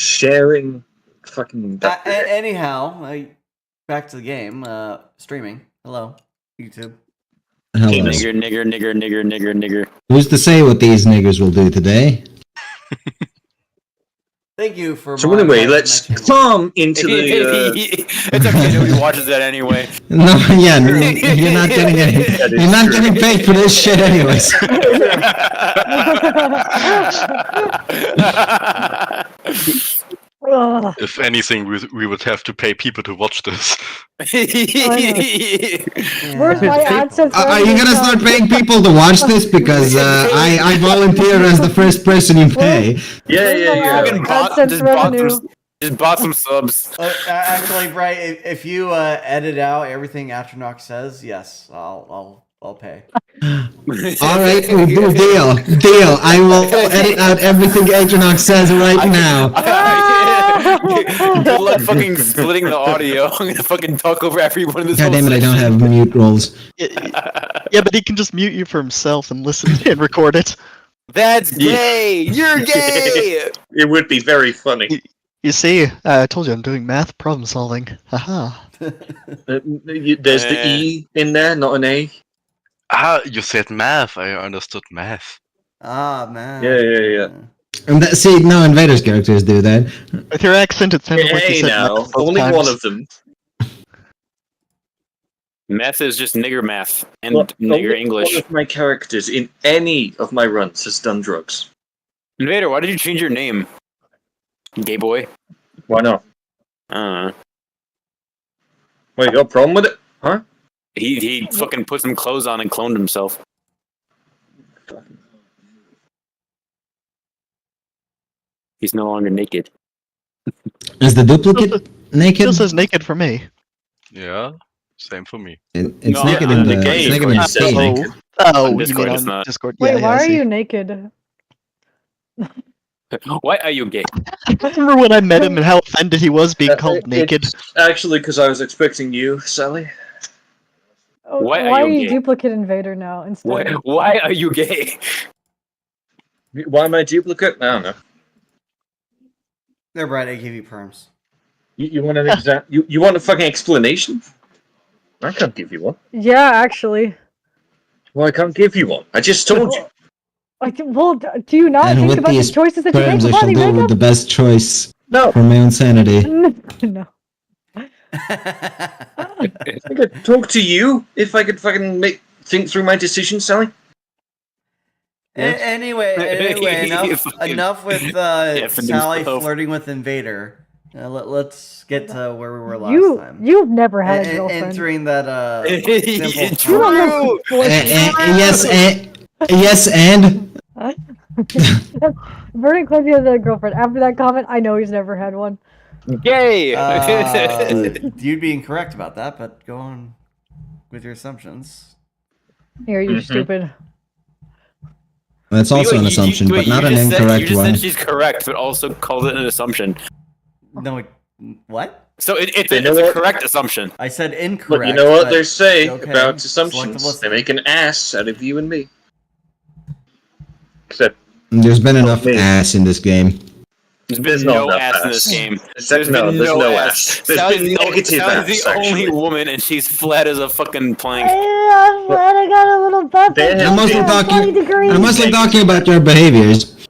sharing fucking... Anyhow, back to the game. Streaming. Hello, YouTube. Hello. Nigger. Who's to say what these niggers will do today? Thank you for. So anyway, let's come into the... It's okay, nobody watches that anyway. No, yeah, you're not getting any. You're not getting paid for this shit, anyways. If anything, we would have to pay people to watch this. Where's my AdSense? Are you gonna start paying people to watch this? Because I volunteer as the first person you pay. Yeah. Just bought some subs. Actually, Bright, if you edit out everything Astronaut says, yes, I'll pay. All right, deal. I will edit out everything Atronach says right now. Good luck fucking splitting the audio. I'm gonna fucking talk over everyone in this. God damn it, I don't have mute rolls. Yeah, but he can just mute you for himself and listen and record it. That's gay! You're gay! It would be very funny. You see, I told you I'm doing math problem solving. Haha. There's the E in there, not an A. Ah, you said math. I understood math. Ah, man. Yeah. And see, no Invaders characters do that. With your accent, it sounded like you said now, math both only times. one of them. Math is just nigger math and Well, nigger only English. One of my characters in any of my runs has done drugs. Invader, why did you change your name? Gay boy? Why not? I Wait, you got a problem with it? Huh? He fucking put some clothes on and cloned himself. He's no longer naked. Is the duplicate naked? Still says naked for me. Yeah, same for me. It's No, naked in in the the game, naked in it the says game. naked. Oh, On you Discord, mean it's on not. Discord? Wait, Yeah, why I are see. you naked? Why are you gay? I remember when I met him and how offended he was being called naked. It's actually, because I was expecting you, Sally. Oh, Why why are are you you gay? duplicate invader now instead? Why are you gay? Why am I duplicate? I don't know. They're Bright, I give you perms. You want an you want a fucking explanation? I can't give you one. Yeah, actually. Well, I can't give you one. I just told you. Well, do you not And think with about the these choices that you make terms, I before shall they do make the best choice No. for my own sanity. No. I could talk to you if I could fucking think through my decision, Sally. Anyway, enough with Sally flirting with Invader. Let's get to where we were last time. You've never had a girlfriend. Entering that It's simple true. Yes, and Vernon claims he has a girlfriend. After that comment, I know he's never had one. Gay. You'd be incorrect about that, but go on with your assumptions. Here, you stupid. that's also an assumption, but not an incorrect You just one. said she's correct, but also called it an assumption. No, what? So it's You know a what? correct assumption. I said incorrect. But you know what they say okay, about selective assumptions? listening. They make an ass out of you and me. Except There's been enough me. ass in this game. There's There's been not no enough ass in this ass. game. There's no ass. There's been negative Sally's ass, the only actually. woman, and she's flat as a fucking plank. I'm glad I got a little butt. There I'm mostly has been- talking. 20 degrees. I'm mostly talking about your behaviors.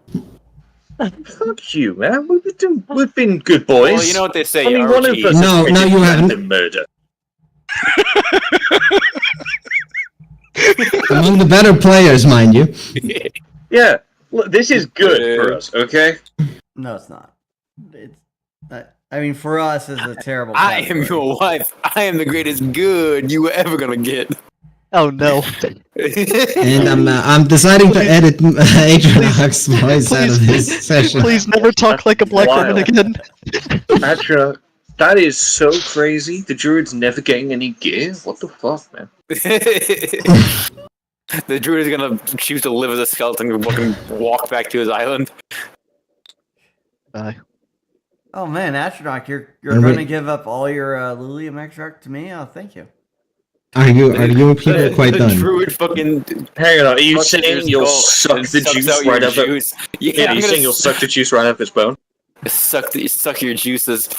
Fuck you, man. We've been good boys. Well, you know what they say. I mean, one of RG. us No, has no, you committed haven't. random murder. Among the better players, mind you. Yeah, look, this is good for us, okay? No, it's not. It's. I mean, for us, it's a terrible. I am category. your wife. I am the greatest good you were ever gonna get. Oh no. And I'm deciding to edit Atronach's voice out of this session. Please never talk like a black Wow. woman again. Actually, that is so crazy. The druid's never getting any gear. What the fuck, man? The druid is gonna choose to live as a skeleton and fucking walk back to his island. Bye. Oh man, Astronaut, you're And going to wait- give up all your Lilium extract to me? Oh, thank you. Are you people quite the done? druid fucking. Hang on, are you fucks saying your you'll skull suck and the sucks juice out your right up it? juice. Yeah, Yeah, I'm you gonna saying you'll suck the juice right up his bone? Suck your juices.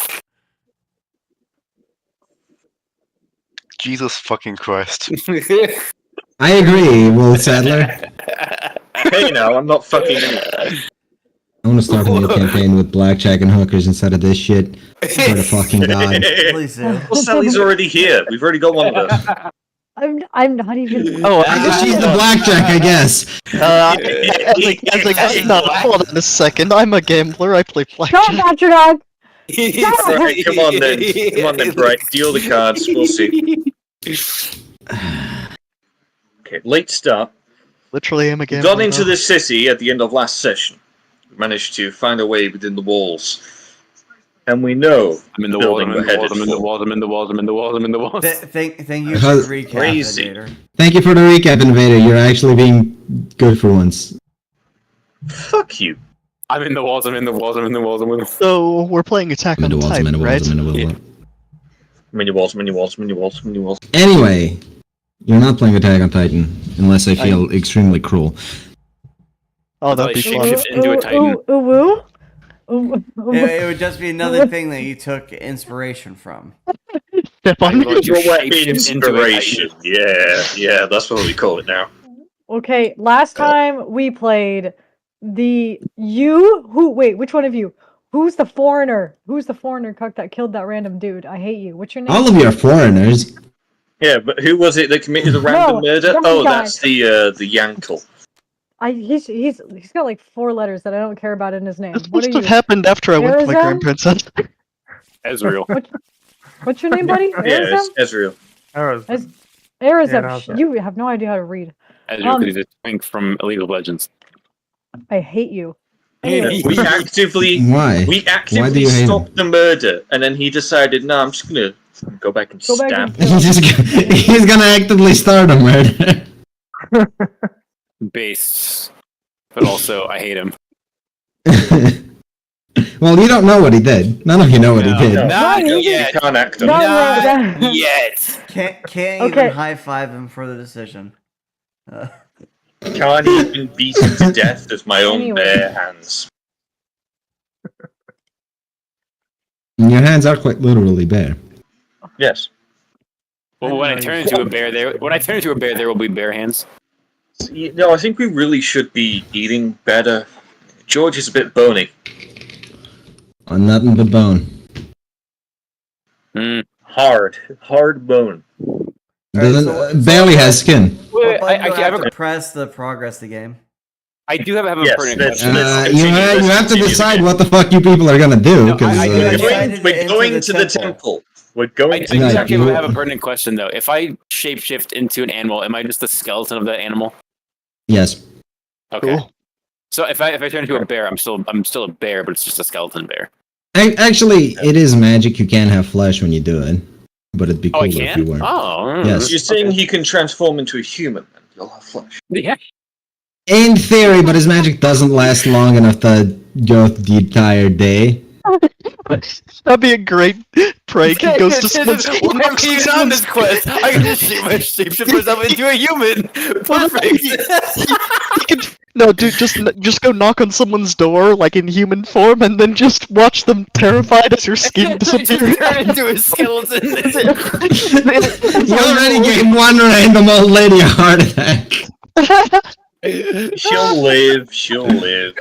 Jesus fucking Christ. I agree, Will Sadler. Hey, now I'm not fucking anyone. I want to start a new campaign with blackjack and hookers instead of this shit. Swear to fucking God. Please do. Well, Sally's already here. We've already got one of those. I'm not even. Oh, I guess she's the blackjack, I guess. No, hold on a second. I'm a gambler. I play Go, blackjack. Dr. Dog! Right, come on then. Come on then, Bright. Deal the cards. We'll see. Okay, late start. Literally, I'm a We gambler. got into though. the city at the end of last session. We managed to find a way within the walls. And we know I'm in the the walls. building I'm in we're the walls. headed I'm in the for. walls. I'm in the walls. I'm in the walls. I'm in the walls. Thank you for the recap, Crazy. Invader. Thank you for the recap, Invader. You're actually being good for once. Fuck you. I'm in the walls. I'm in the walls. I'm in the walls. I'm in the walls. So we're playing Attack I'm in on the walls, I'm in Titan, the right? walls, I'm in the walls. Mini walls, mini walls, mini walls, mini walls. Anyway, you're not playing Attack on Titan, unless I feel extremely cruel. Oh, that'd be Shake fun. shift into a Titan. Ooh, woo. Ooh, ooh. It would just be another thing that you took inspiration from. Step on I'm me. going to Your shapeshift into a inspiration. Yeah, that's what we call it now. Okay, last time we played wait, which one of you? Who's the foreigner? Who's the foreigner cuck that killed that random dude? I hate you. What's your name? All of you are foreigners. Yeah, but who was it that committed the random murder? that Oh, guy. that's the Yankel. He's got like 4 letters that I don't care about in his name. This What must are have you? happened after I went to my Arizem? grandparents' house. Ezreal. What's your name, buddy? Yeah, Arizem? it's Ezreal. Arizem. Arizem. You have no idea how to read. Ezreal, because he's a twink from League of Legends. I hate you. We actively Why? we Why do actively you hate him? stopped the murder, and then he decided, no, I'm just gonna go back and Go back stab. and- He's gonna actively start a murder. Based. But also, I hate him. Well, you don't know what he did. None of you know what he No. did. No. Not No, yet. You can't act on No, it. no, Not yet. Can't Okay. even high five him for the decision. Can't even beat him to death with my own Anyway. bare hands. Your hands are quite literally bare. Yes. Well, when I turn into a bear, there will be bare hands. No, I think we really should be eating better. George is a bit bony. On nothing but bone. Hard bone. Barely has skin. Wait, But I you have have a, to press the progress the game. I do have a Yes, pertinent that's- question. You have to decide what the fuck you people are gonna do. No, 'Cause, I- We're I- going, we're into going the to the temple. temple. We're going I to do the Like, actually temple. you- have a pertinent question though. If I shapeshift into an animal, am I just the skeleton of that animal? yes. Okay. Cool. So if I turn into a bear, I'm still a bear, but it's just a skeleton bear. Actually, it is magic. You can have flesh when you do it. But it'd be Oh, I cooler if you can. were. Oh, Yes. You're saying he can transform into a human, and you'll have flesh. Yeah. In theory, but his magic doesn't last long enough to go the entire day. That'd be a great prank. He goes to someone's Whenever he's on this quest, I can just shapeshift myself into a human. Perfect. No, dude, just go knock on someone's door, like in human form, and then just watch them terrified as your skin disappears. Turn into a skeleton. You already gave one random old lady a heart attack. She'll live. She'll live.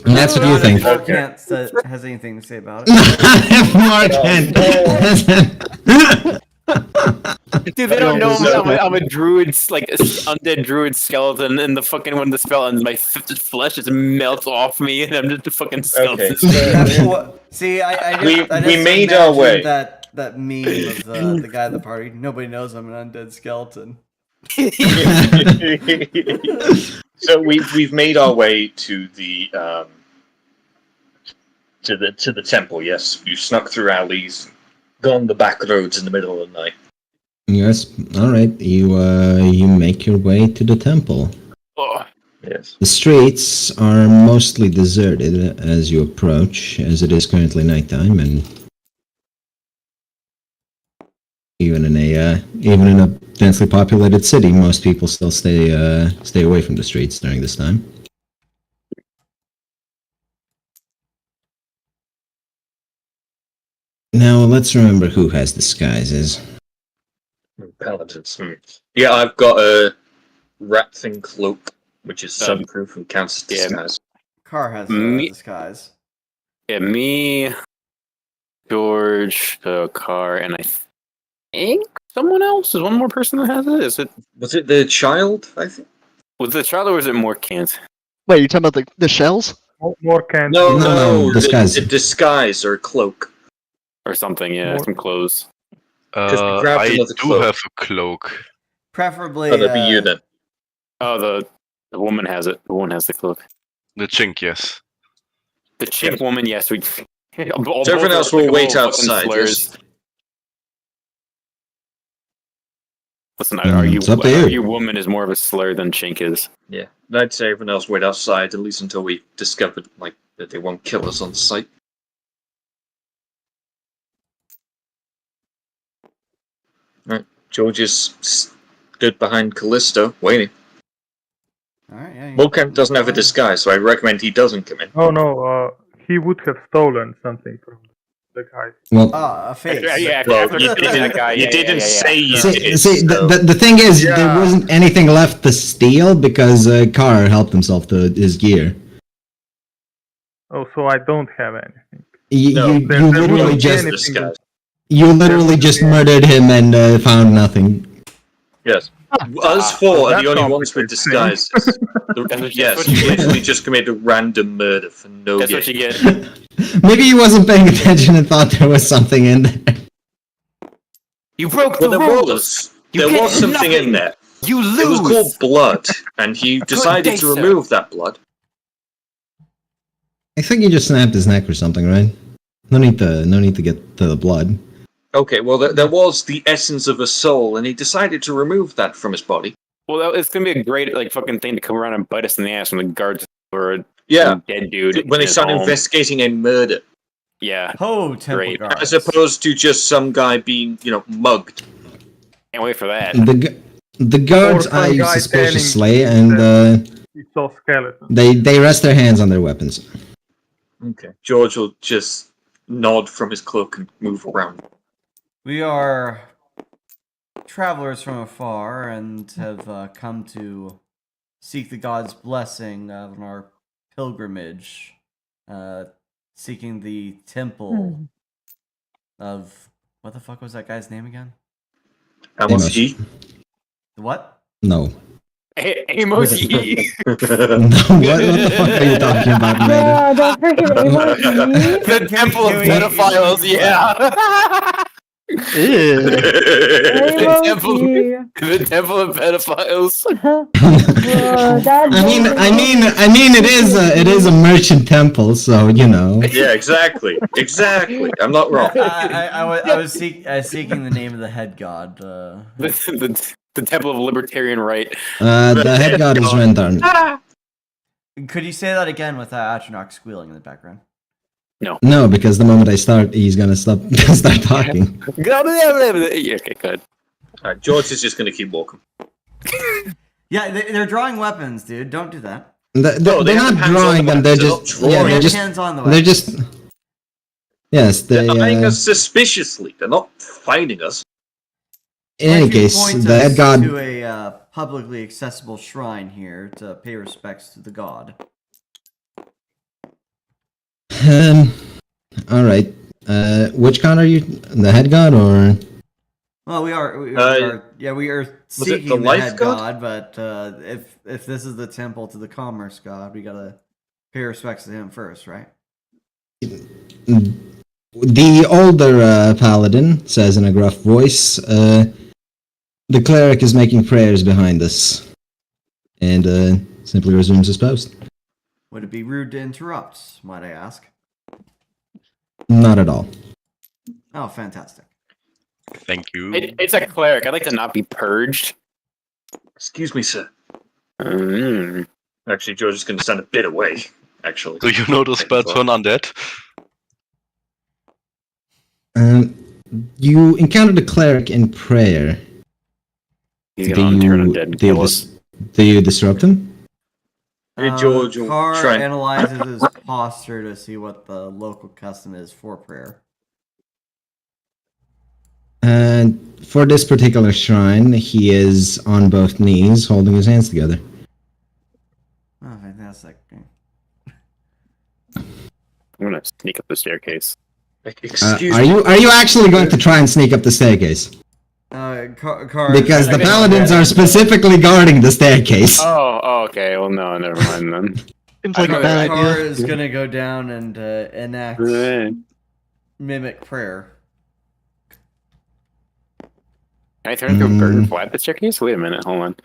And that's what you think. Mark can't has anything to say about it. Mark Dude, they don't know I'm a druid, like a undead druid skeleton, and the fucking when the spell ends, my flesh just melts off me, and I'm just a fucking skeleton. Okay. That's what, see, I just We made our imagined way. That meme of the guy at the party. Nobody knows I'm an undead skeleton. So we've made our way to the temple. Yes, you snuck through alleys, gone the back roads in the middle of the night. Yes, alright. You make your way to the temple. Oh, Yes. The streets are mostly deserted as you approach, as it is currently nighttime, and even in a densely populated city, most people still stay away from the streets during this time. Now let's remember who has disguises. Paladins. Yeah, I've got a rat thing cloak, which is Um, sunproof and counts as yeah. disguise. Car has disguise. Yeah, me, George, Car, and I think someone else. Is one more person that has it? Is it Was it the child, I think? was the child or was it more Kent? Wait, you talking about the shells? More can. No, disguise. The disguise or cloak. Or something, yeah, some clothes. we grabbed I another do cloak. have a cloak. Preferably. Oh, that'd be you then. Oh, the woman has it. The woman has the cloak. The chink, yes. The chimp woman, yes. We. So everyone else will wait outside. Yes. Listen, are you? It's up to you. Are you woman is more of a slur than chink is. Yeah, I'd say everyone else wait outside at least until we discovered that they won't kill us on sight. Right, George is stood behind Callisto, waiting. All right. Yeah. Volcan doesn't have a disguise, so I recommend he doesn't come in. Oh no, he would have stolen something from the guy. Well, A face. Yeah, Well, after you killing didn't, that guy, you yeah, didn't yeah. say you see, did. the, so- the thing is, Yeah. there wasn't anything left to steal because Carr helped himself to his gear. Oh, so I don't have anything. No, You there literally wouldn't be just anything. disguise. murdered him and found nothing. Yes. Us four are that's the only ones with complicated. disguises. That's Yes, what you you get. literally just committed a random murder for no That's gain. what you get. Maybe he wasn't paying attention and thought there was something in there. You broke Well, the there rules. was. You There get was something nothing. in there. You lose. It was called blood, and he decided day, to sir. remove that blood. I think he just snapped his neck or something, right? No need to get to the blood. Okay, well, there was the essence of a soul, and he decided to remove that from his body. Well, it's gonna be a great fucking thing to come around and bite us in the ass when the guards or Yeah, dead dude when they in his start home. investigating a murder, Yeah, Ho, temple Great. guards. as opposed to just some guy being, mugged. can't wait for that. The guards Or some eye you guy suspiciously, standing and He saw skeleton. they rest their hands on their weapons. Okay. George will just nod from his cloak and move around. We are travelers from afar and have come to seek the god's blessing on our pilgrimage, seeking the temple of what the fuck was that guy's name again? How was Amos. he? The what? No. Amos Yee. No, what the fuck are you talking about, Maida? Yeah, don't forget Amos. The temple of pedophiles. Yeah. Ew. The temple. Amos. The temple of pedophiles. I mean, it is a merchant temple, so you know. Yeah, exactly. I'm not wrong. I was seeking the name of the head god. The temple of libertarian right. The head god is Rendarn. Could you say that again without Atronach squealing in the background? No, because the moment I start, he's gonna start talking. Yeah, okay, good. Alright, George is just going to keep walking. Yeah, they're drawing weapons, dude. Don't do that. No, they They're have not hands on drawing the them. They're weapons, just they're not yeah. drawing They're Put just hands on the they're weapons. just yes. They They're eyeing us suspiciously. They're not fighting us. in any Why don't you case, point the us head god. to a publicly accessible shrine here to pay respects to the god. All right. Which god are you? The head god or? Well, we are it seeking the the life head god? but if this is the temple to the commerce god, we gotta pay respects to him first, right? The older paladin says in a gruff voice, "The cleric is making prayers behind us," and simply resumes his post. Would it be rude to interrupt, might I ask? Not at all. Oh, fantastic. Thank you. It's a cleric. I'd like to not be purged. Excuse me, sir. Mm. Actually, George is going to stand a bit away, actually. Do you know the spell turn undead? You encountered a cleric in prayer. He's gonna turn undead and kill us. Do you disrupt him? Hey, George will Carr try and- analyzes his posture to see what the local custom is for prayer. And for this particular shrine, he is on both knees, holding his hands together. Oh, fantastic. I'm gonna sneak up the staircase. Excuse Are me. you actually going to try and sneak up the staircase? Because the paladins are specifically guarding the staircase. Oh, okay. Well, no, never mind then. Seems like a Car bad idea. is gonna go down and enact mimic prayer. Can I turn into a bird and fly up the staircase? Wait a minute, hold on.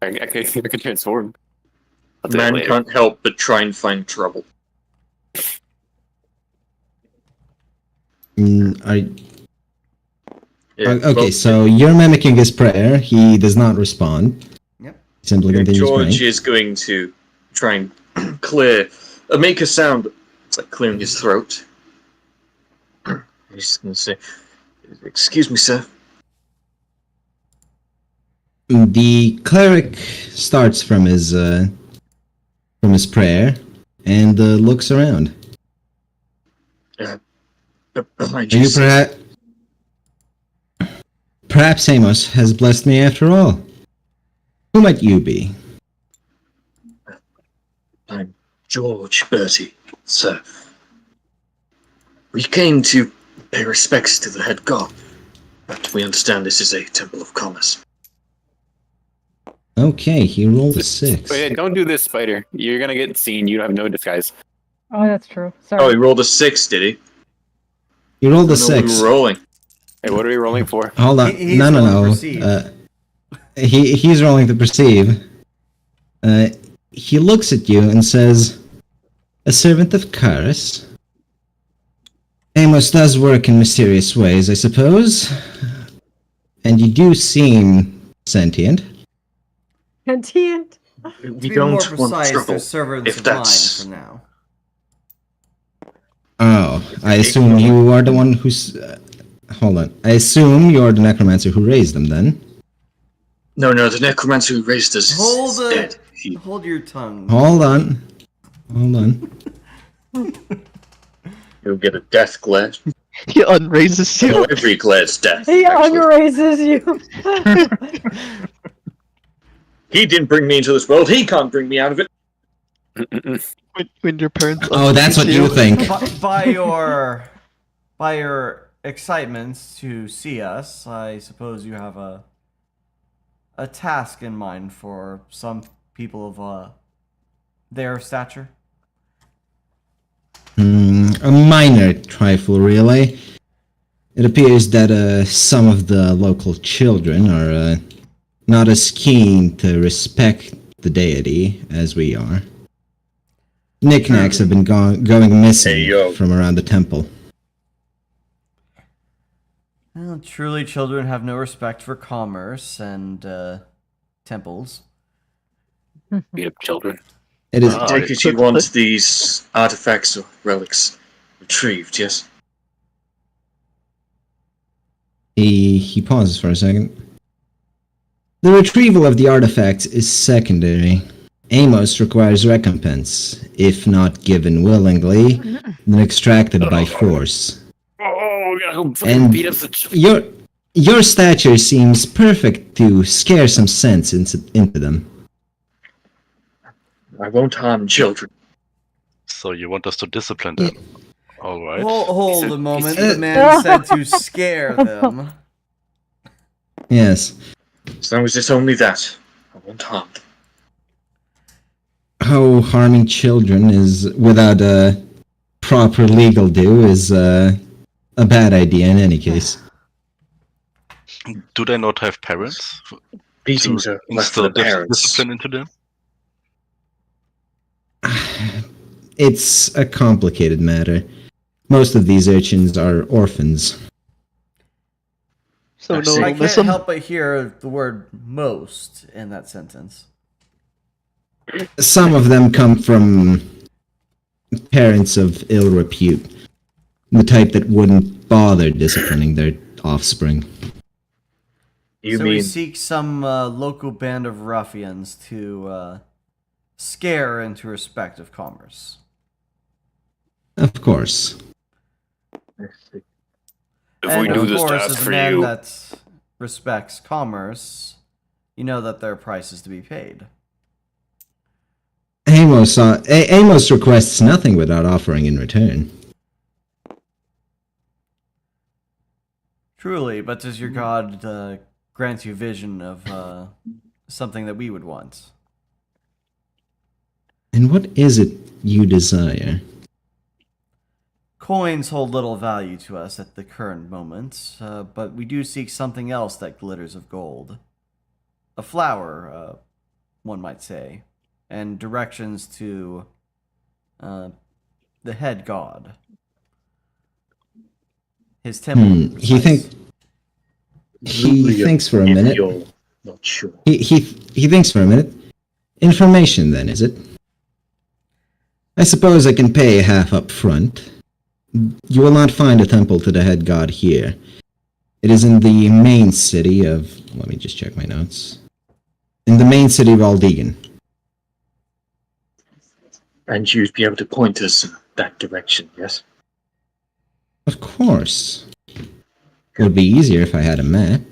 I could transform. I'll do that Man later. can't help but try and find trouble. Okay, Well, so you're mimicking his prayer. He does not respond. Yep. Simply continues George praying. is going to try and make a sound. It's like clearing his throat. He's just going to say, "Excuse me, sir." The cleric starts from his prayer and looks around. Behind Are you, you sir. perhaps Amos has blessed me after all? Who might you be? I'm George Bertie, sir. We came to pay respects to the head god, but we understand this is a temple of commerce. Okay, he rolled a 6. But yeah, don't do this, Spider. You're gonna get seen. You have no disguise. Oh, that's true. Sorry. Oh, he rolled a 6, did he? He rolled a I don't know what 6. we were rolling. Hey, what are we rolling for? Hold on. He's No. rolling to perceive. He's rolling to perceive. He looks at you and says, "A servant of Karis? Amos does work in mysterious ways, I suppose. And you do seem sentient." Sentient. We To be don't more want precise, trouble. they're servants if of that's- mine for now. Oh, I assume you are the one who's... hold on. I assume you're the necromancer who raised them, then? No, the necromancer who raised us Hold is it. dead. Hold your tongue. Hold on. He'll get a death glare. He unraises No, you. every glare's death. He actually. unraises you. He didn't bring me into this world. He can't bring me out of it. When your parents. Oh, that's what unraise you think. By your excitements to see us, I suppose you have a task in mind for some people of their stature. A minor trifle, really. It appears that some of the local children are not as keen to respect the deity as we are. Knickknacks have been going missing Hey, yo. from around the temple. Well, truly, children have no respect for commerce and temples. Beat up children. It is. I take it you want these artifacts or relics retrieved, yes? He pauses for a second. The retrieval of the artifacts is secondary. Amos requires recompense, if not given willingly, then extracted by force. Oh, we gotta go fucking And beat up the children. your stature seems perfect to scare some sense into them. I won't harm children. So you want us to discipline them? All right. Hold a moment. Uh, The man said to scare them. Yes. As long as it's only that, I won't harm them. How harming children is without a proper legal due is a bad idea in any case. Do they not have parents Beatings to are left for instill the parents. discipline into them? It's a complicated matter. Most of these urchins are orphans. So I no see. one I will miss can't him. help but hear the word "most" in that sentence. Some of them come from parents of ill repute, the type that wouldn't bother disciplining their offspring. You So we mean seek some local band of ruffians to scare into respect of commerce. Of course. I see. If And we do of this course, task as a for man you, that respects commerce, you know that there are prices to be paid. Amos requests nothing without offering in return. Truly, but does your god grant you vision of something that we would want? And what is it you desire? Coins hold little value to us at the current moment, but we do seek something else that glitters of gold. A flower, one might say, and directions to the head god. His temple. to be He precise. thinks for a If minute. you're not sure. He thinks for a minute. Information, then, is it? I suppose I can pay half up front. You will not find a temple to the head god here. It is in the main city of... Let me just check my notes. In the main city of Aldegan. And you'd be able to point us in that direction, yes? Of course. It would be easier if I had a map.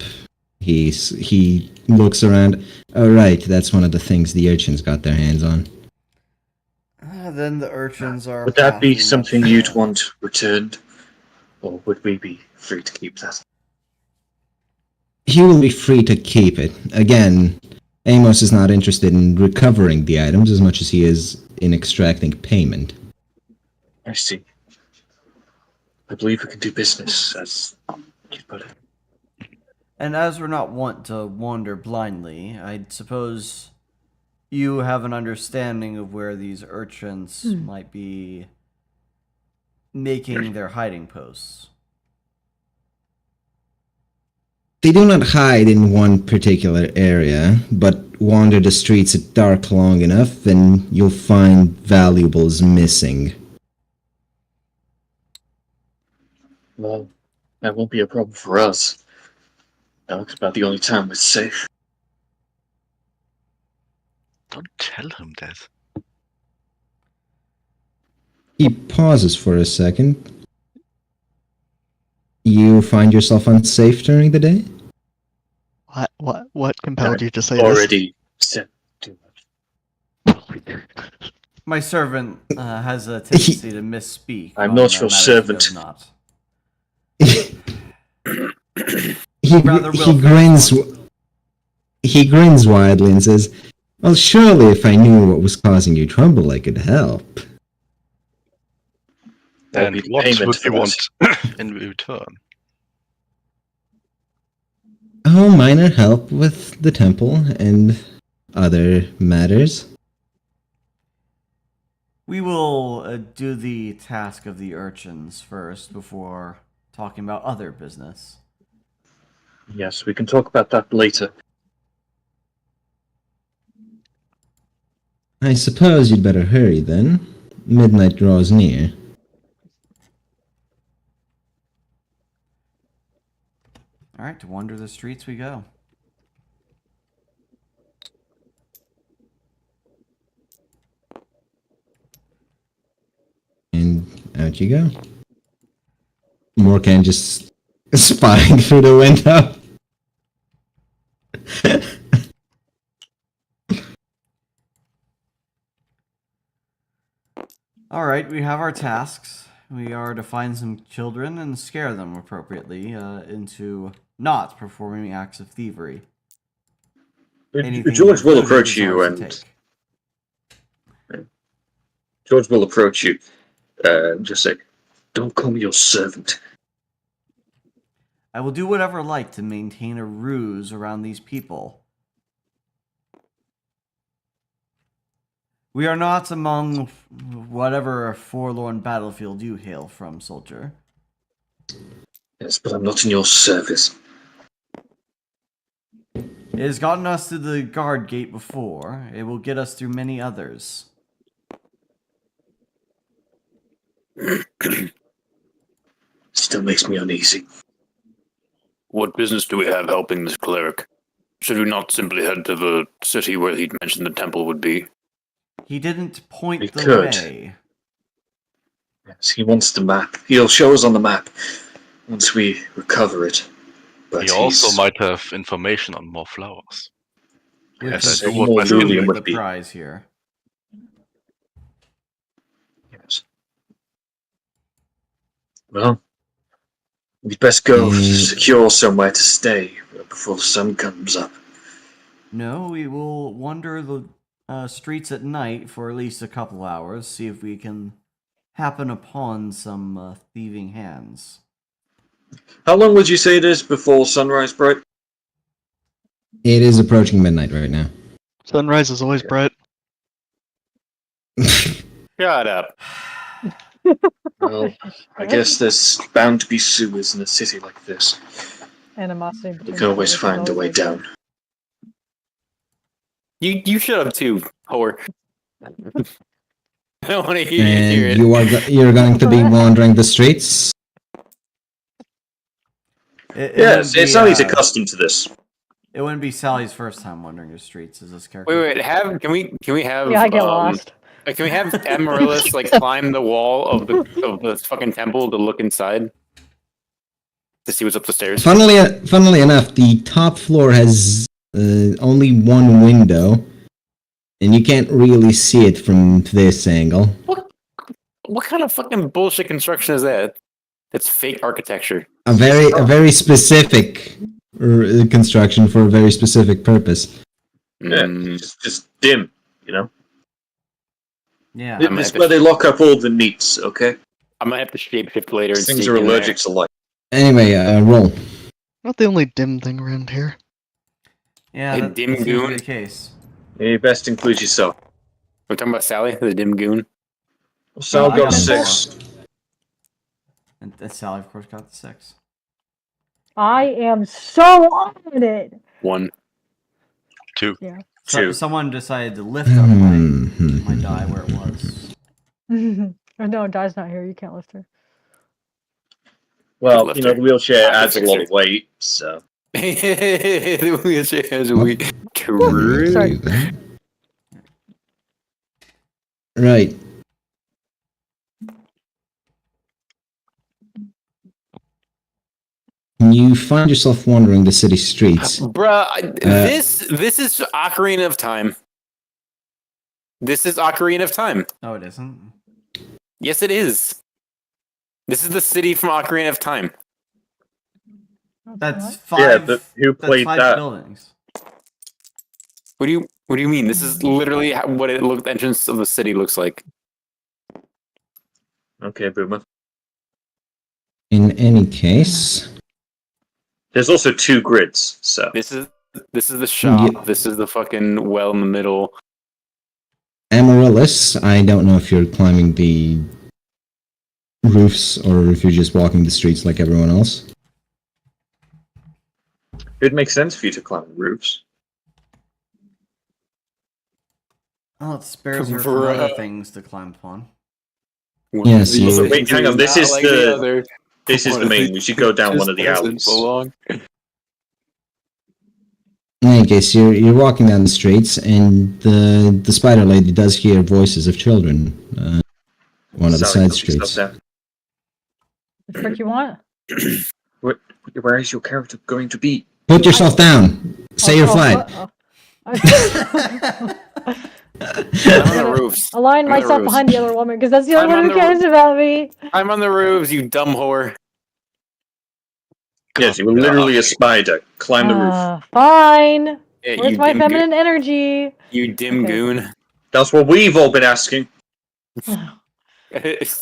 He looks around. Oh, right, that's one of the things the urchins got their hands on. Then the urchins are. Would that be pathing something much, you'd want returned? Or would we be free to keep that? He will be free to keep it. Again, Amos is not interested in recovering the items as much as he is in extracting payment. I see. I believe we can do business, as you put it. And as we're not wont to wander blindly, I suppose you have an understanding of where these urchins might be making their hiding posts. They do not hide in one particular area, but wander the streets at dark long enough and you'll find valuables missing. Well, that won't be a problem for us. That's about the only time we're safe. Don't tell him that. He pauses for a second. You find yourself unsafe during the day? What compelled you to say Already said too much. My servant has a tendency to misspeak. I'm on, not your matters he servant. does not. he Rather he will grins. first He grins widely and says, "Well, surely if I knew what was causing you trouble, I could help." That'd And be the what payment would for you that. want in return? Oh, minor help with the temple and other matters. We will do the task of the urchins first before talking about other business. Yes, we can talk about that later. I suppose you'd better hurry then. Midnight draws near. All right, to wander the streets we go. And out you go. Morkan just spying through the window. All right, we have our tasks. We are to find some children and scare them appropriately into not performing acts of thievery. Anything George that will could be approach you ours to and take. George will approach you. Just say, "Don't call me your servant." I will do whatever I like to maintain a ruse around these people. We are not among whatever forlorn battlefield you hail from, soldier. Yes, but I'm not in your service. It has gotten us through the guard gate before. It will get us through many others. Still makes me uneasy. what business do we have helping this cleric? Should we not simply head to the city where he'd mentioned the temple would be? He didn't point We the could. way. Yes, he wants the map. He'll show us on the map once we recover it. But He also he's- might have information on more flowers. Which Yes, I is do Say what more my skin Lulian truly would the be. prize here. Yes. Well, we'd best go secure somewhere to stay before the sun comes up. No, we will wander the streets at night for at least a couple hours, see if we can happen upon some thieving hands. How long would you say it is before sunrise, Bright? It is approaching midnight right now. Sunrise is always bright. Shut up. Well, I guess there's bound to be sewers in a city like this. Animosity We between can always players is find a way always like down. You shut up too, whore. I don't want to hear it. And you're going to be wandering the streets. Yes, it's Sally's accustomed to this. It wouldn't be Sally's first time wandering the streets as this character. Wait. Can we have? Yeah, I get lost. Can we have Amaryllis like climb the wall of the fucking temple to look inside to see what's up the stairs? Funnily enough, the top floor has only one window, and you can't really see it from this angle. What kind of fucking bullshit construction is that? It's fake architecture. A very specific construction for a very specific purpose. Yeah, just dim, you know? Yeah. This is where they lock up all the neats, okay? I might have to shapeshift later. And Things sneak are in allergic to light. Anyway, roll. Not the only dim thing around here. Yeah, Hey, that dim seems to be goon. the case. You best include yourself. We're talking about Sally, the dim goon. Sal I got got 6. And Sally, of course, got the 6. I am so on it. 1. 2. Yeah. Two. Someone decided to lift up my die where it was. Oh, no, Di's not here. You can't lift her. Well, Lift you know, her. the wheelchair I can adds a fix lot her. of weight, so... The wheelchair has a weak. Sorry. Right. You find yourself wandering the city streets. Bruh, this is Ocarina of Time. This is Ocarina of Time. Oh, it isn't? Yes, it is. This is the city from Ocarina of Time. That's What? 5. Yeah, but who that's played 5 that? buildings. What do you mean? This is literally what the entrance of the city looks like. Okay, Boomer. In any case, There's also 2 grids, so... This is the shop. Yeah. This is the fucking well in the middle. Amaryllis, I don't know if you're climbing the roofs or if you're just walking the streets like everyone else. It makes sense for you to climb roofs. Oh, it spares her from Bruh. other things to climb upon. One Yes, of these you- Wait, hang on, is this not is like the- other. This is One the of main. these We should go down one of the just alleys. doesn't belong. In any case, you're walking down the streets, and the spider lady does hear voices of children. One of the Sally, side put yourself streets. down. The frick you want? Where is your character going to be? Put yourself down. Say your flag. I'm on the roofs. Align I'm on the myself roofs. behind the other woman because that's the only I'm one on who the cares about me. I'm on the roofs, you dumb whore. Yes, you were literally a spider. Climb the roof. Fine. Yeah, Where's you my dim feminine energy? You dim Okay. goon. That's what we've all been asking.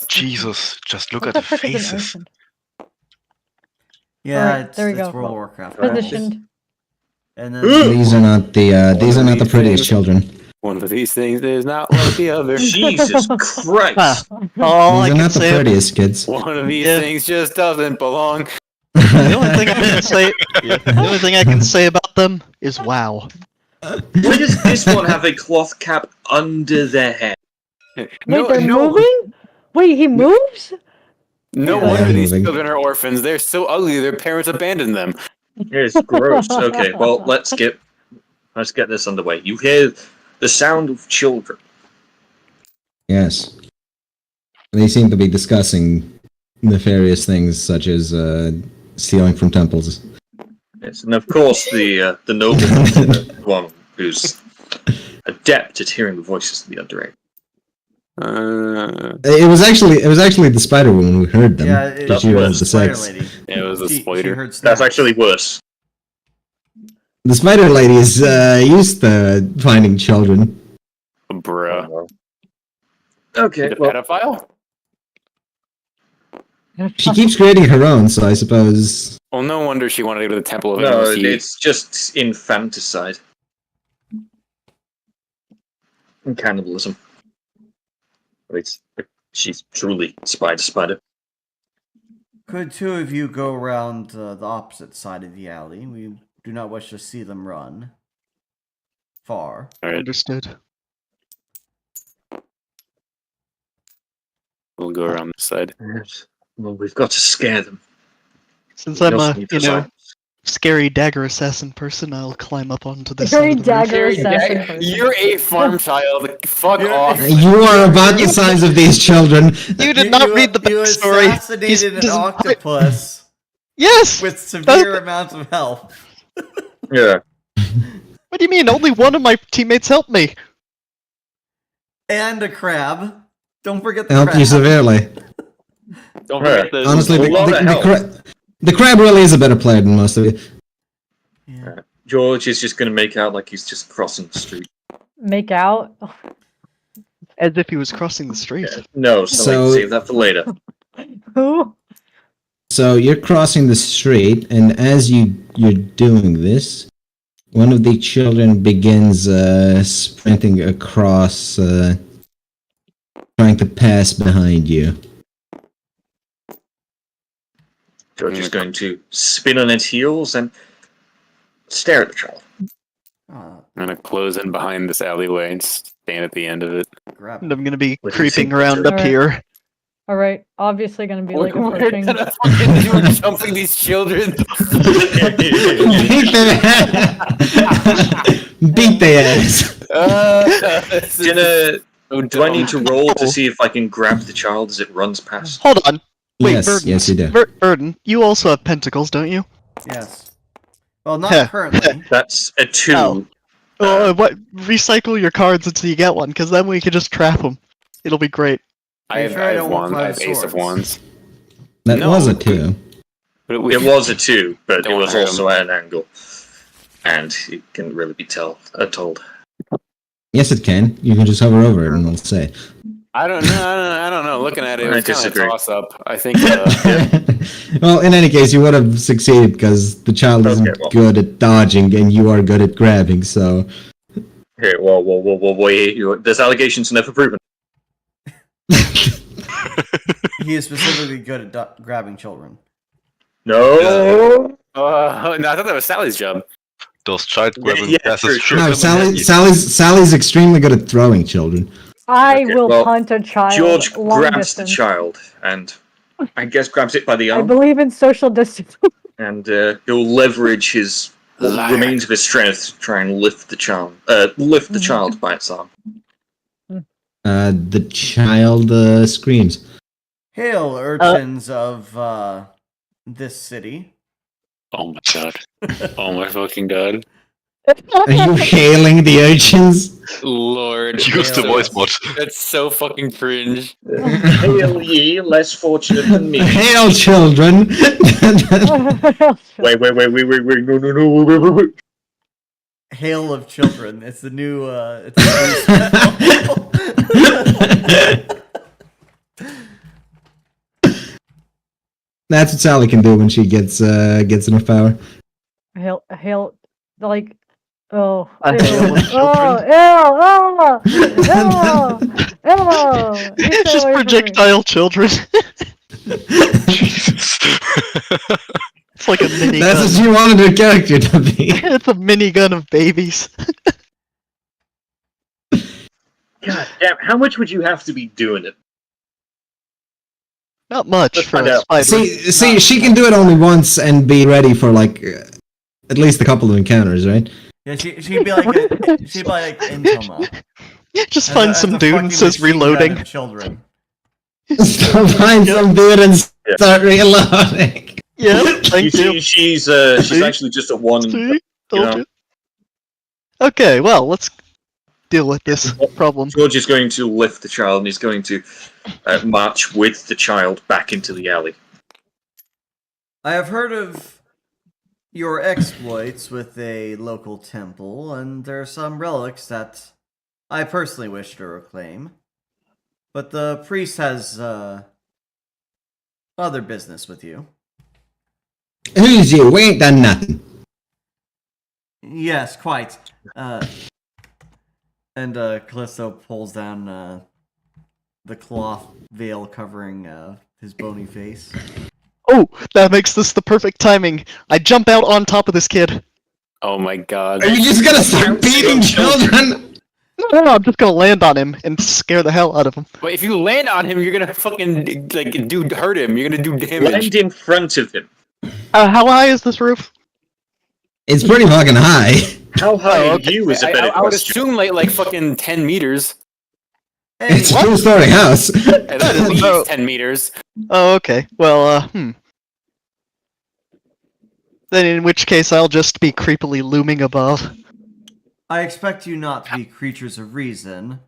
Jesus, just look What at the the frick is an faces. ocean? Yeah, Alright, there we it's go. World of Warcraft. Positioned. And then These are not the prettiest children. One of these things is not like the other. Jesus Christ! All I These are can not the say. prettiest kids. One of these Yeah. things just doesn't belong. The only thing I can say. The only thing I can say about them is wow. Why does this one have a cloth cap under their head? Wait, they're moving? Wait, he moves? No Yeah. wonder They're these moving. children are orphans. They're so ugly. Their parents abandoned them. It's gross. Okay, well, let's get this underway. You hear the sound of children. Yes. They seem to be discussing nefarious things such as stealing from temples. Yes, and of course the nobleman, the one who's adept at hearing the voices of the underage. It was actually the spider woman who heard them. Yeah, That's she worse. was the Spider sex. lady. Yeah, it was a She spider. heard That's snaps. actually worse. The spider lady is used to finding children. Bruh. Okay, The well, pedophile? She keeps creating her own, so I suppose. Well, no wonder she wanted to go to the Temple of no, Infancy. it's just infanticide. And cannibalism. She's truly spider. Could two of you go around the opposite side of the alley? We do not wish to see them run far. Alright, Understood. we'll go around this side. Yes. Well, we've got to scare them. Since We I'm also a, need to silence. scary dagger assassin person, I'll climb up onto this Scary side of the roof. dagger assassin person. You're a farm child. Fuck off. You are about the size of these children. You did not read the You backstory. assassinated an He's- octopus Yes! with severe amounts of health. Yeah. What do you mean? Only one of my teammates helped me. And a crab. Don't forget the Helped crab. you severely. Don't forget the Honestly, a lot of help. the crab really is a better player than most of you. Yeah. George is just going to make out like he's just crossing the street. Make out. As if he was crossing the street. No, So- save that for later. Who? So you're crossing the street, and as you're doing this, one of the children begins sprinting across, trying to pass behind you. George is going to spin on its heels and stare at the child. Oh, I'm gonna close in behind this alleyway and stand at the end of it. grab And it. I'm gonna be What do you creeping think, around up Alright. here. All right, obviously gonna be like We're approaching. gonna fucking do it, jumping these children. Beat their ass. This is so Do I need dumb. to roll to see if I can grab the child as it runs past? Hold on. Wait, Yes, Burden. yes, you do. Burden, you also have pentacles, don't you? Yes. Well, not Heh. currently. That's a 2. Oh. What? Recycle your cards until you get one, because then we can just trap them. It'll be great. I have, Sure I I have don't want wands. I have five ace of swords. wands. That No. was a 2. It was a 2, but it Don't was hurt also at an angle. And it can really be told. Yes, it can. You can just hover over it and it'll say. I don't know. I don't know. Looking at it, it I was kind of a disagree. toss up. I think. Well, in any case, you would have succeeded because the child isn't Okay, well. good at dodging and you are good at grabbing, so. Okay, whoa. There's allegations never proven. He is specifically good at grabbing children. No! no, I thought that was Sally's job. Those child grabbing yeah, classes true. should No, come in handy. Sally's extremely good at throwing children. I Okay, will well, punt a child. George long grabs distance. the child and I guess grabs it by the I arm believe in social distance. and he'll leverage his what Liar. remains of his strength to try and lift the child by its arm. The child screams. Hail, urchins of this city. Oh my god. Oh my fucking god. Are you hailing the urchins? Lord. Use the voice mod. That's so fucking cringe. Hail ye, less fortunate than me. Hail, children! Wait, no, wait. Hail of children. It's the new. It's the That's what Sally can do when she gets enough power. Hail, like, oh, A ew, hail of oh, ew, It's just projectile children. Jesus. It's like a mini That's gun. what you wanted her character to be. It's a minigun of babies. God damn, how much would you have to be doing it? Not much Let's for find a out. spider. See, she can do it only once and be ready for like at least a couple of encounters, right? Yeah, she'd be like in coma. Just As find a some fucking dude and says machine gun reloading. of children. Find some dude and start reloading. Yeah, You thank you. see, she's See? actually just at one. See? Told know. you. Okay, well, let's deal with this problem. George is going to lift the child and he's going to march with the child back into the alley. I have heard of your exploits with a local temple, and there are some relics that I personally wish to reclaim. But the priest has other business with you. Who's you? We ain't done nothing. Yes, quite. And Callisto pulls down the cloth veil covering his bony face. Oh, that makes this the perfect timing. I jump out on top of this kid. Oh my god. Are you just gonna start beating children? No, I'm just gonna land on him and scare the hell out of him. But if you land on him, you're gonna fucking hurt him. You're gonna do damage. Land in front of him. How high is this roof? It's pretty fucking high. How high Oh, are okay. you is a better I would question. assume like fucking 10 meters. It's a two-story house. At least Oh. 10 meters. Oh, okay. Well, Then in which case I'll just be creepily looming above. I expect you not to be creatures of reason.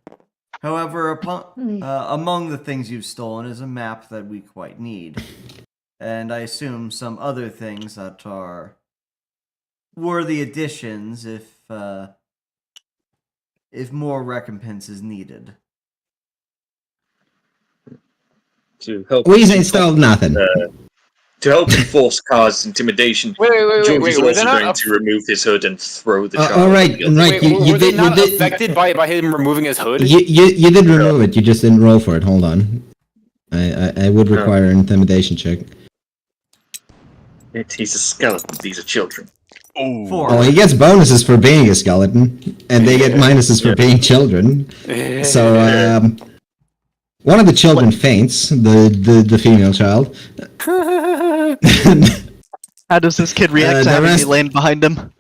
However, among the things you've stolen is a map that we quite need. And I assume some other things that are worthy additions if more recompense is needed. To help, We ain't installed nothing. to help enforce Car's intimidation, Wait, George is were also they not going to remove his hood and throw the child. All right, at the other. right. Wait, You were they did. not You did. affected by him removing his hood? You did remove it. You just didn't roll for it. Hold on. I would require an intimidation check. He's a skeleton. These are children. Four. Oh, he gets bonuses for being a skeleton, and they get minuses for being children. So, one of the children faints, the female child. How does this kid react to the having me rest- land behind him?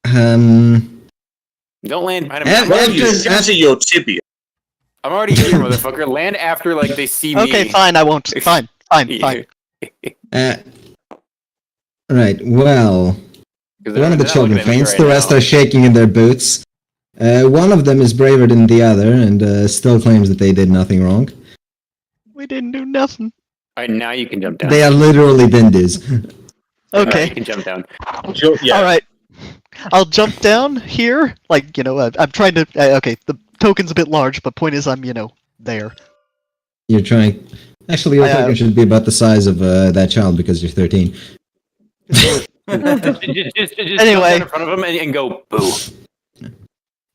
Don't land behind Eh, him. Well, you After- shatter your tibia. I'm already here, motherfucker. Land after like they see me. Okay, fine, I won't. Fine. Right, well, one of the children faints, the rest are shaking in their boots. One of them is braver than the other, and still claims that they did nothing wrong. We didn't do nothing. Alright, now you can jump down. They are literally dindis. Now you Okay. can jump down. Yeah. Alright. I'll jump down here. Like, I'm trying to. Okay, the token's a bit large, but point is, I'm, there. You're trying. Actually, your I, token should be about the size of that child because you're 13. Just Anyway. jump down in front of him and go boo.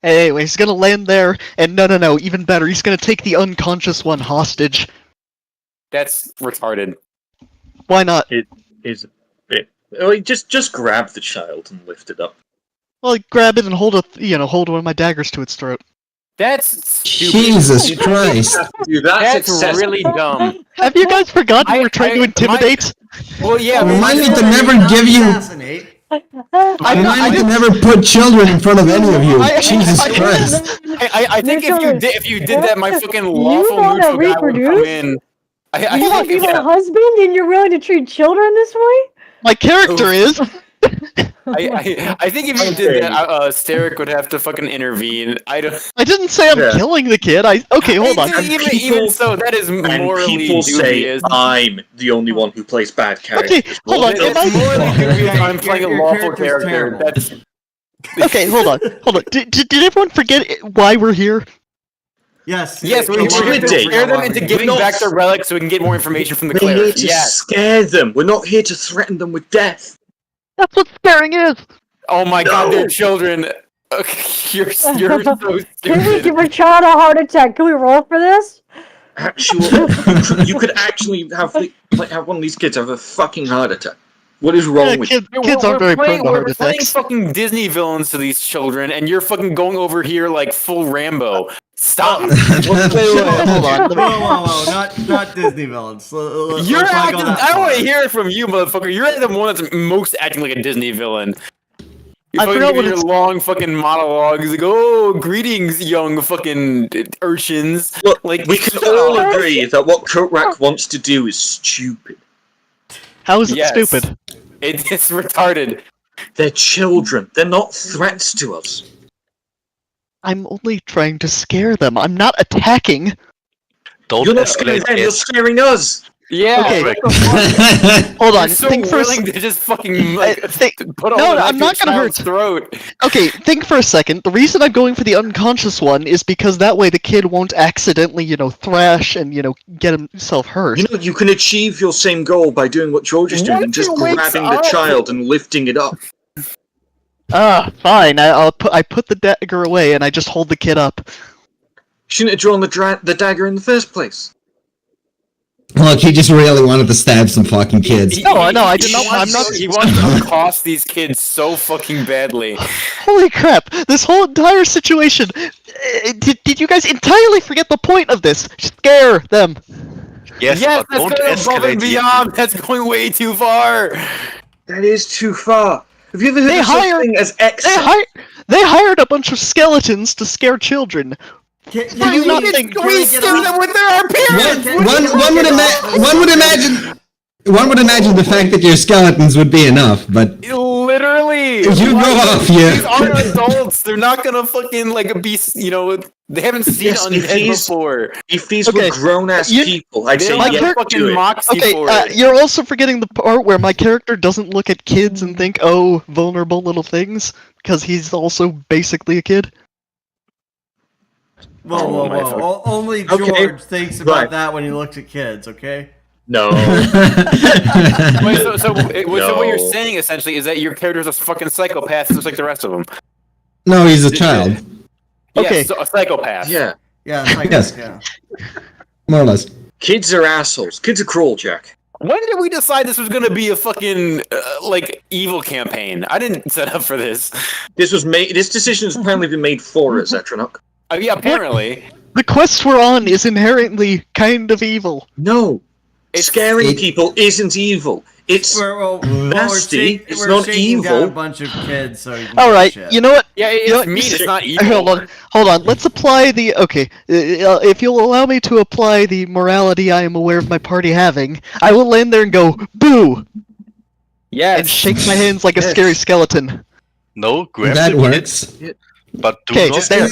Anyway, he's gonna land there, and no, even better, he's gonna take the unconscious one hostage. That's retarded. Why not? It is a bit. Oh, just grab the child and lift it up. Well, grab it and hold one of my daggers to its throat. That's stupid. Jesus Christ! Dude, That's really dumb. Have you guys forgotten I- we're trying to I- intimidate? Well, yeah. but Remind me my- to never give you. Assassinate. Remind me to never put children in front of any of you. Jesus Christ! I think if you did that, my fucking You lawful wanna neutral guy would come reproduce? in. You want to be yeah. my husband and you're willing to treat children this way? My character is. I think if you did that, Steric would have to fucking intervene. I don't. I didn't say I'm Yeah. killing the kid. Okay, hold on. Even so, that is And morally people say dubious. I'm the only one who plays bad characters. Okay, hold on. It's Am morally dubious. I'm playing a Your lawful character's character. terrible. That's Okay, hold on. Did everyone forget why we're here? Yes. yes. We're here to Intimidate. scare them into giving We're not- back their relics so we can get more information from the We're here cleric. to Yes. scare them. We're not here to threaten them with death. That's what scaring is. Oh my God, No. they're children. Okay, you're so Can we stupid. give a child a heart attack? Can we roll for this? You could actually have one of these kids have a fucking heart attack. What is wrong Yeah, with kids aren't very prone to we're heart playing attacks. fucking Disney villains to these children, and you're fucking going over here like full Rambo. Stop. Wait, hold on. Whoa, not Disney villains. You're Let's not go acting. that I far. want to hear it from you, motherfucker. You're the one that's most acting like a Disney villain. You I fucking forgot give what your it's. long fucking monologues. Like, oh, greetings, young fucking urchins. Look, Like, we can shut all up. agree that what Kotrak wants to do is stupid. How is it Yes. stupid? It's retarded. They're children. They're not threats to us. I'm only trying to scare them. I'm not attacking. Don't You're not scaring escalate them, you're it. scaring us. Yeah. Okay. What the fuck? Hold You're on. so Think for a willing to just fucking like put all No, the knife I'm in not your gonna child's hurt. throat. Okay, think for a second. The reason I'm going for the unconscious one is because that way the kid won't accidentally, thrash and, get himself hurt. You know, you can achieve your same goal by doing what George is doing What and just if he wakes grabbing the up? child and lifting it up. Fine. I put the dagger away and I just hold the kid up. Shouldn't have drawn the dagger in the first place. Look, he just really wanted to stab some fucking kids. No, I did not. I'm not. He wants to accost these kids so fucking badly. Holy crap! This whole entire situation. Did you guys entirely forget the point of this? Scare them. Yes, Yes, but that's don't going above escalate and it. beyond. That's going way too far. That is too far. Have you ever heard They of such hired- thing as X? They hired a bunch of skeletons to scare children. Do you not think? We scare them when they're our parents. One would imagine the fact that your skeletons would be enough, but Literally. you go off, yeah. These aren't adults. They're not gonna fucking like be. They haven't seen Yes, if undead these- before. If these Okay, were grown-ass you- people, I'd They say have yeah, fucking do it. moxie Okay, for it. you're also forgetting the part where my character doesn't look at kids and think, "Oh, vulnerable little things," because he's also basically a kid. Whoa, Oh whoa, my whoa. Only Okay, George thinks about right. that when he looks at kids, okay? No. Wait, so what you're No. saying essentially is that your character's a fucking psychopath, just like the rest of them. no, he's a child, Okay. Yes, so a psychopath. Yeah. Yeah, it's like, Yes. yeah. more or less. Kids are assholes. Kids are cruel, Jack. When did we decide this was gonna be a fucking evil campaign? I didn't set up for this. This decision has apparently been made for us, Etronok. Yeah, apparently. The quest we're on is inherently kind of evil. No. It's- Scaring it- people isn't evil. It's Well, nasty. It's we're not shaking down a evil. bunch of kids, so you can All get right, shit. you know what? Yeah, it's You know what? mean. It's not evil. Hold on. Let's apply the if you'll allow me to apply the morality I am aware of my party having, I will land there and go boo and Yes. shake my hands like a Yes. scary skeleton. No, grab That the works. kid, but do Okay, not there.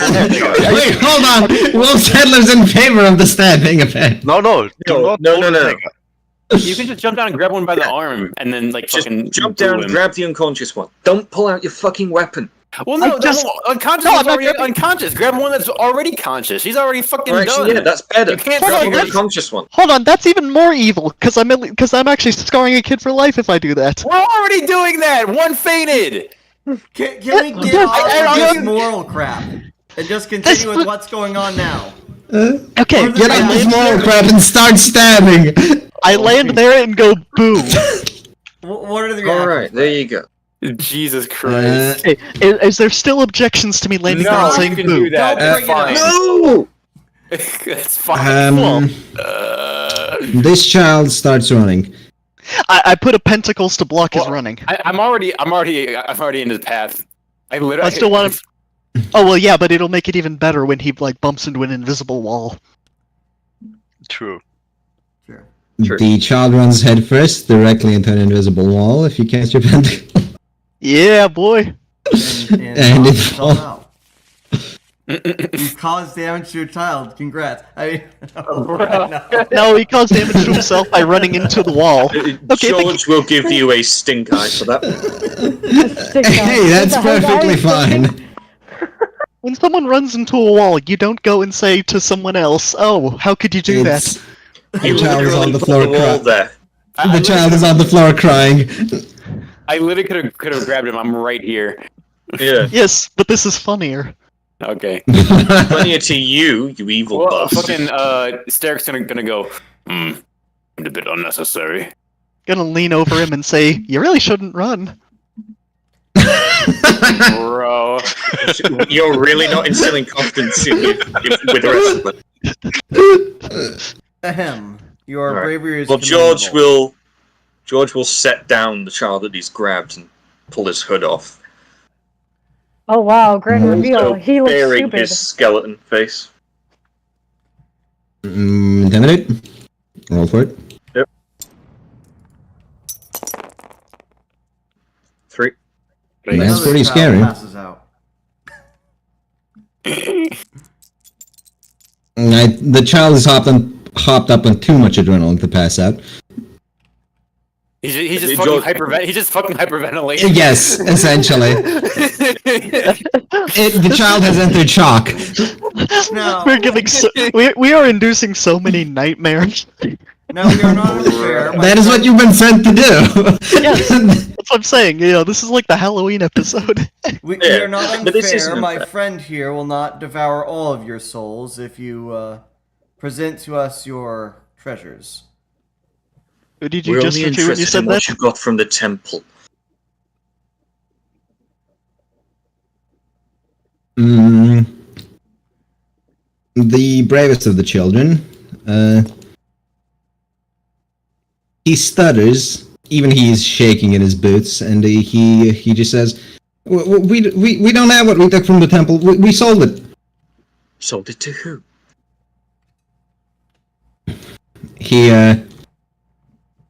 Wait, hold on. Wolf Saddler's in favor of the stabbing effect. No, do not No. pull the dagger. You can just jump down and grab one by the arm, and then like Just fucking jump boo down, him. grab the unconscious one. Don't pull out your fucking weapon. Well, no, just- unconscious No, is I'm not already grabbing- unconscious. Grab one that's already conscious. He's already fucking Or actually, done. yeah, that's better. You can't Grab say the that's- unconscious one. Hold on, that's even more evil because I'm actually scarring a kid for life if I do that. We're already doing that. One fainted. Can we get Yeah, off I- of this moral crap and just continue with what's going on now? Okay, Get on this moral crap and start stabbing. I land there and go boo. What are the All reactions? right, there you go. Jesus Christ. Hey, is there still objections to me landing there No, and you saying can boo? do that. Don't bring That's it fine. up. No. That's fine. This child starts running. I put a pentacles to block his running. I'm already in his path. I literally. I still want him. Oh well, yeah, but it'll make it even better when he like bumps into an invisible wall. True. Sure. Sure. The child runs headfirst directly into an invisible wall if you cast your pentacle. Yeah, boy. And it it's all out. You caused damage to your child. Congrats. I mean, no. No, he caused damage to himself by running into the wall. Okay, George will give you a stink eye for that. Hey, that's perfectly fine. When someone runs into a wall, you don't go and say to someone else, "Oh, how could you do It's- that?" You The child is literally on the put floor the wall crying. there. The child is on the floor crying. I literally could have grabbed him. I'm right here. Yeah. Yes, but this is funnier. Okay. Funnier to you, you evil Well, bastard. fucking Steric's gonna go. A bit unnecessary. Gonna lean over him and say, "You really shouldn't run." Bro. You're really not instilling confidence in with the rest of them. Ahem. Your Alright. bravery is Well, commendable. George will set down the child that he's grabbed and pull his hood off. Oh wow, grand reveal. Also He looks bearing stupid. his skeleton face. Intimidate. Roll for it. Yep. 3. That's Another pretty child scary. passes out. The child has hopped up on too much adrenaline to pass out. He's just Hey, fucking George- He's just fucking hyperventilating. Yes, essentially. The child has entered shock. No. We're giving we are inducing so many nightmares. No, we are not unfair. That is what you've been sent to do. Yes. That's what I'm saying. You know, this is like the Halloween episode. We Yeah, are not but this unfair. isn't My unfair. friend here will not devour all of your souls if you present to us your treasures. Who did We're you just only refer to when you interested said in that? what you got from the temple. The bravest of the children. He stutters. Even he's shaking in his boots, and he just says, "We don't have what we took from the temple. We sold it." Sold it to who?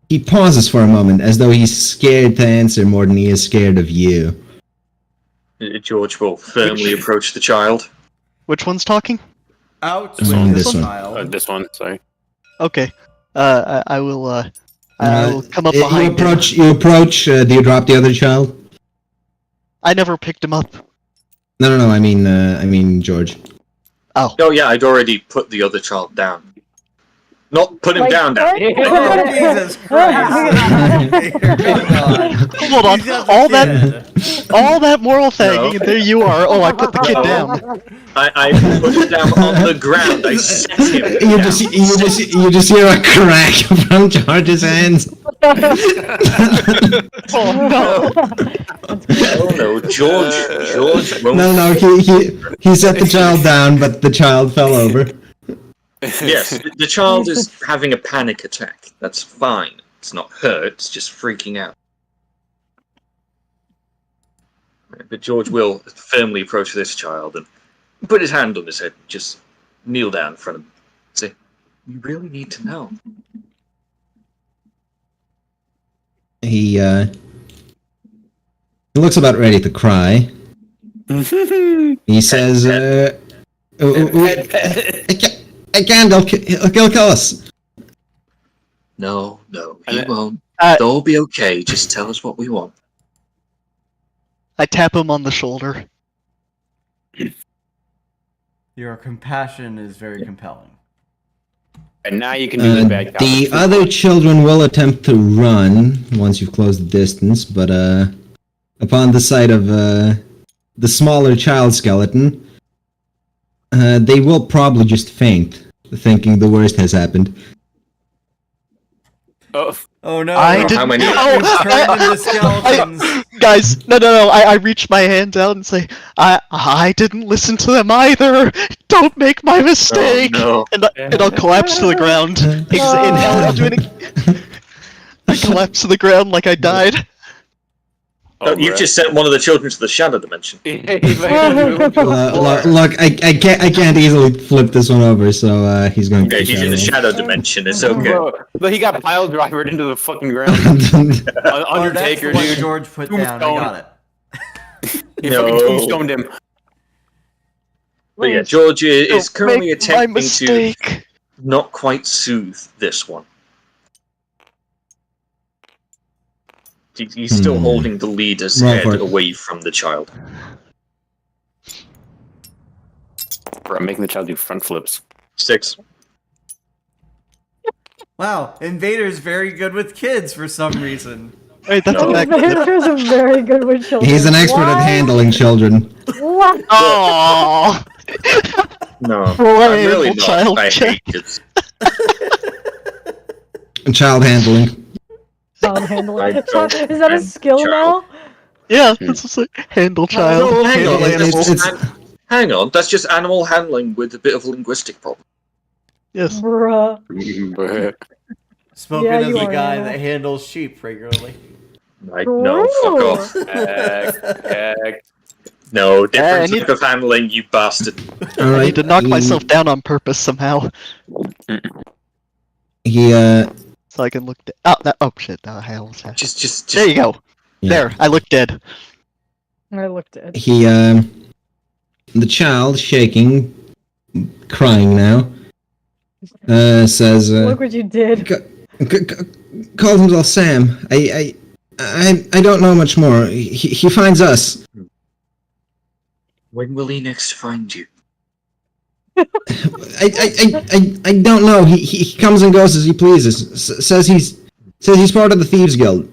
He pauses for a moment, as though he's scared to answer more than he is scared of you. George will firmly approach the child. Which one's talking? Out This with one. the This one. child. This one, sorry. Okay. I will come up You behind him. You approach. Do you drop the other child? I never picked him up. No. I mean George. Oh. Oh yeah, I'd already put the other child down. Not put him Like, down. what? Oh, Jesus Christ. Hold on. He's just All a that kid. all that moral thagging, No. and there you are. Oh, I put the kid down. I put him down on the ground. I set him You down. you just hear a crack from George's hands. Oh no. Oh no, George won't. No, he set the child down, but the child fell over. Yes, the child is having a panic attack. That's fine. It's not hurt, it's just freaking out. But George will firmly approach this child and put his hand on his head and just kneel down in front of him. Say, you really need to know. He looks about ready to cry. He says, I can't, he'll kill us. No, he won't. Uh, It'll all be okay. Just tell us what we want. I tap him on the shoulder. Your compassion is very compelling. And now you can do the bad guy. The other children will attempt to run once you've closed the distance, but upon the sight of the smaller child skeleton, they will probably just faint, thinking the worst has happened. Oh no! I we've didn't turned into skeletons. Guys, no. I reach my hand out and say, I didn't listen to them either. Don't make my mistake. Oh, And I'll collapse to the ground. I'll do it. I collapse to the ground like I died. You've just sent one of the children to the shadow dimension. Look, I can't easily flip this one over, so he's going to. Okay, he's in the shadow dimension. It's okay. But he got pile drivered into the fucking ground. Oh, that's Undertaker, the one dude. George put down. I got it. He No. fucking tombstoned him. But yeah, George is Don't currently make my attempting to mistake. not quite soothe this one. He's still holding the leader's Right head for it. away from the child. Bro, I'm making the child do front flips. 6. Wow, Invader's very good with kids for some reason. Wait, that's No. a back. Vader's very good with children. He's an expert at Why? handling children. What? Oh. No, I'm Playable really not. child I check. hate kids. Child handling. Child handling. I don't Is that a hand skill child. now? Yeah, that's just like handle child. No, hang on. It's- That's just it's- hang on. That's just animal handling with a bit of linguistic problem. Yes. Bruh. Spoken Yeah, as you a are, guy yeah. that handles sheep regularly. No, fuck off. No, different I need- type of handling, you bastard. All I right. need to knock myself down on purpose somehow, He so I can look. Oh shit! I almost had. Just. There you go. Yeah. There, I look dead. I looked at it. he the child shaking, crying now. Says Look what you did. calls himself Sam. I don't know much more. He finds us. When will he next find you? I don't know. He comes and goes as he pleases. Says he's part of the Thieves Guild.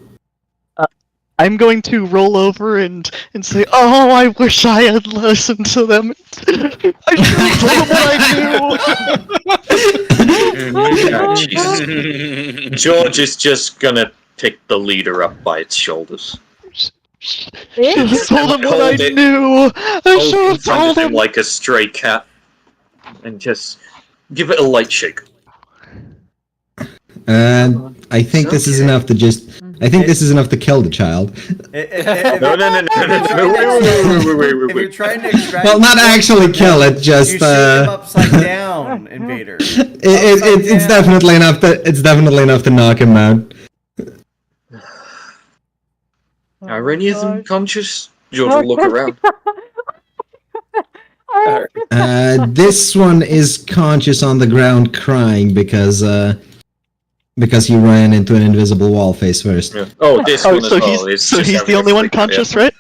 I'm going to roll over and say, "Oh, I wish I had listened to them. I should have told them what I knew." Jesus. George is just gonna pick the leader up by its shoulders. Should have told them what Hold I it. knew. I Hold should in have front told of him them. like a stray cat, and just give it a light shake. I think It's this is okay. enough to just. I think this is enough to kill the child. No. If you're trying to extract Well, not the point actually from kill them, it. Just you shoot him upside down, Invader. it's definitely enough to. It's definitely enough to knock him out. Are any of them God. conscious? George will look around. This one is conscious on the ground, crying because he ran into an invisible wall face first. Yeah. Oh, this Oh, one as so well. he's just the having only a one freak out, conscious, yeah. right?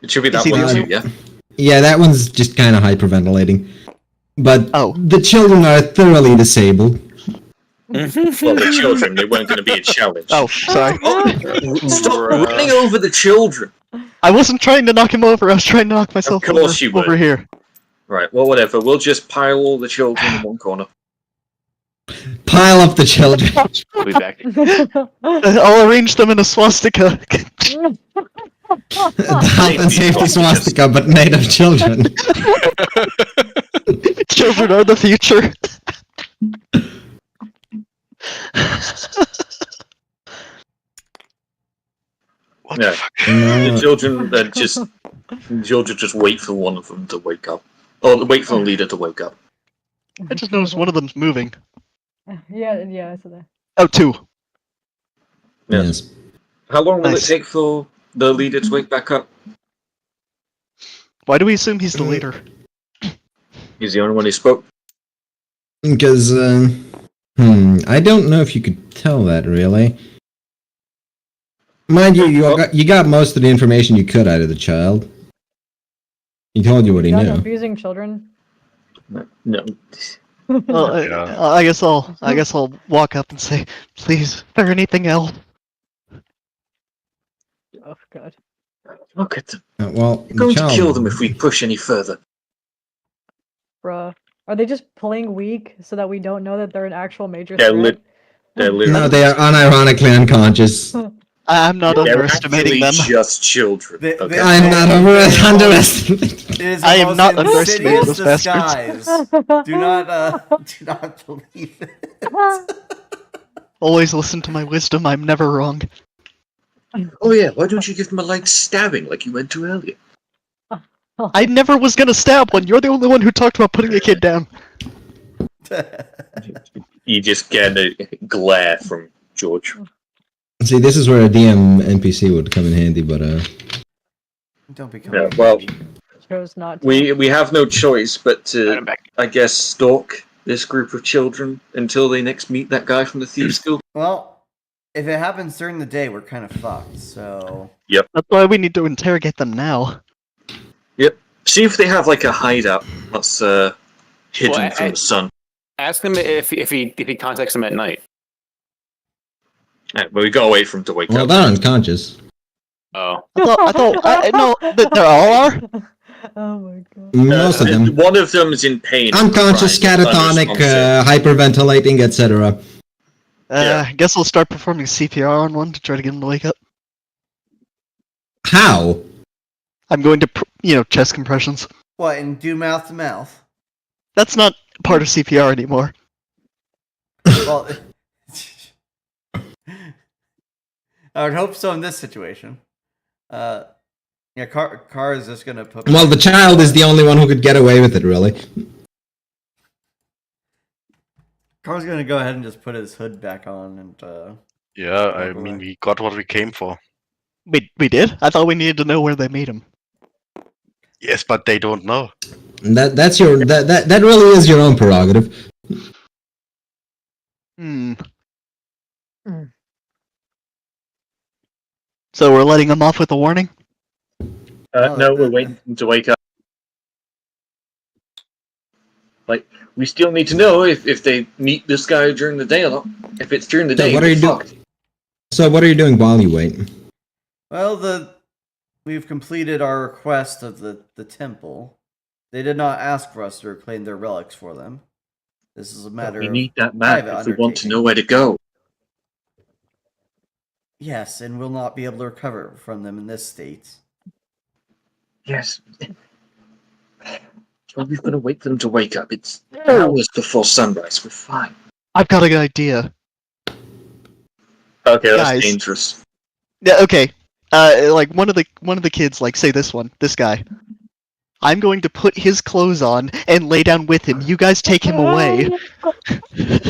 It should be that he one the too, only- yeah. Yeah, that one's just kind of hyperventilating. But Oh. the children are thoroughly disabled. Well, the children, they weren't going to be a challenge. Oh, sorry. Stop running over the children! I wasn't trying to knock him over. I was trying to knock myself Of course you were. over here. Right, well, whatever. We'll just pile all the children in one corner. Pile up the children. We'll be back. I'll arrange them in a swastika. The health and safety swastika, but made of children. Children are the future. What Yeah. the fuck? The children just wait for one of them to wake up. Or wait for the leader to wake up. I just noticed one of them's moving. Yeah, so that. Oh, two. Yeah. Yes. How long will Nice. it take for the leader to wake back up? Why do we assume he's the leader? He's the only one who spoke. Because, I don't know if you could tell that, really. Mind you, you got most of the information you could out of the child. He told you what he Done knew. abusing children. No. Well, Yeah. I guess I'll walk up and say, "Please, is there anything else?" Oh god. Look at them. Well, We're going to kill them if we push any further. Bruh. Are they just playing weak so that we don't know that they're an actual major They're threat? They're No, literally, they are unironically unconscious. I'm not they're underestimating actually them. just children. They- Okay. they- I'm not underestimating. It is the I am most not underestimating insidious those bastards. disguise. Do not believe it. Always listen to my wisdom. I'm never wrong. Oh yeah, why don't you give them a light stabbing like you went to earlier? I never was gonna stab one. You're the only one who talked about putting a kid down. You just get a glare from George. See, this is where a DM NPC would come in handy, but Don't become. Yeah, well, Chose not to. we have no choice but to, I'm back. I guess, stalk this group of children until they next meet that guy from the Thieves Guild. Well, if it happens during the day, we're kind of fucked. So That's why we need to interrogate them now. See if they have like a hideout that's hidden Well, from the sun. Ask him if he contacts him at night. Right, but we gotta wait for him to wake well, up. they're unconscious. Oh. No, they all are. Oh my god. Most of them. One of them is in pain. Unconscious, crying, catatonic, unresponsive. hyperventilating, etc. Yeah. I guess I'll start performing CPR on one to try to get him to wake up. How? I'm going to, chest compressions. what? And do mouth to mouth. That's not part of CPR anymore. Well, I would hope so in this situation. Yeah, Car is just gonna put. Well, the child is the only one who could get away with it, really. Car's gonna go ahead and just put his hood back on and. Yeah, Walk I mean, away. we got what we came for. We did? I thought we needed to know where they made him. Yes, but they don't know. That's your that really is your own prerogative. Hmm. Hmm. So we're letting him off with a warning? No, we're waiting for them to wake up. Like, we still need to know if they meet this guy during the day or not. If it's during the So day, what are you doing? fucked. So what are you doing while you wait? Well, we've completed our request of the temple. They did not ask for us to reclaim their relics for them. This is a matter We of need that map private if we want to undertaking. know where to go. Yes, and we'll not be able to recover from them in this state. Yes. Well, we've got to wait for them to wake up. It's hours before sunrise. We're fine. I've got a good idea. Okay, that's Guys. dangerous. Yeah, okay. Like one of the kids, like say this guy. I'm going to put his clothes on and lay down with him. You guys take him away. You're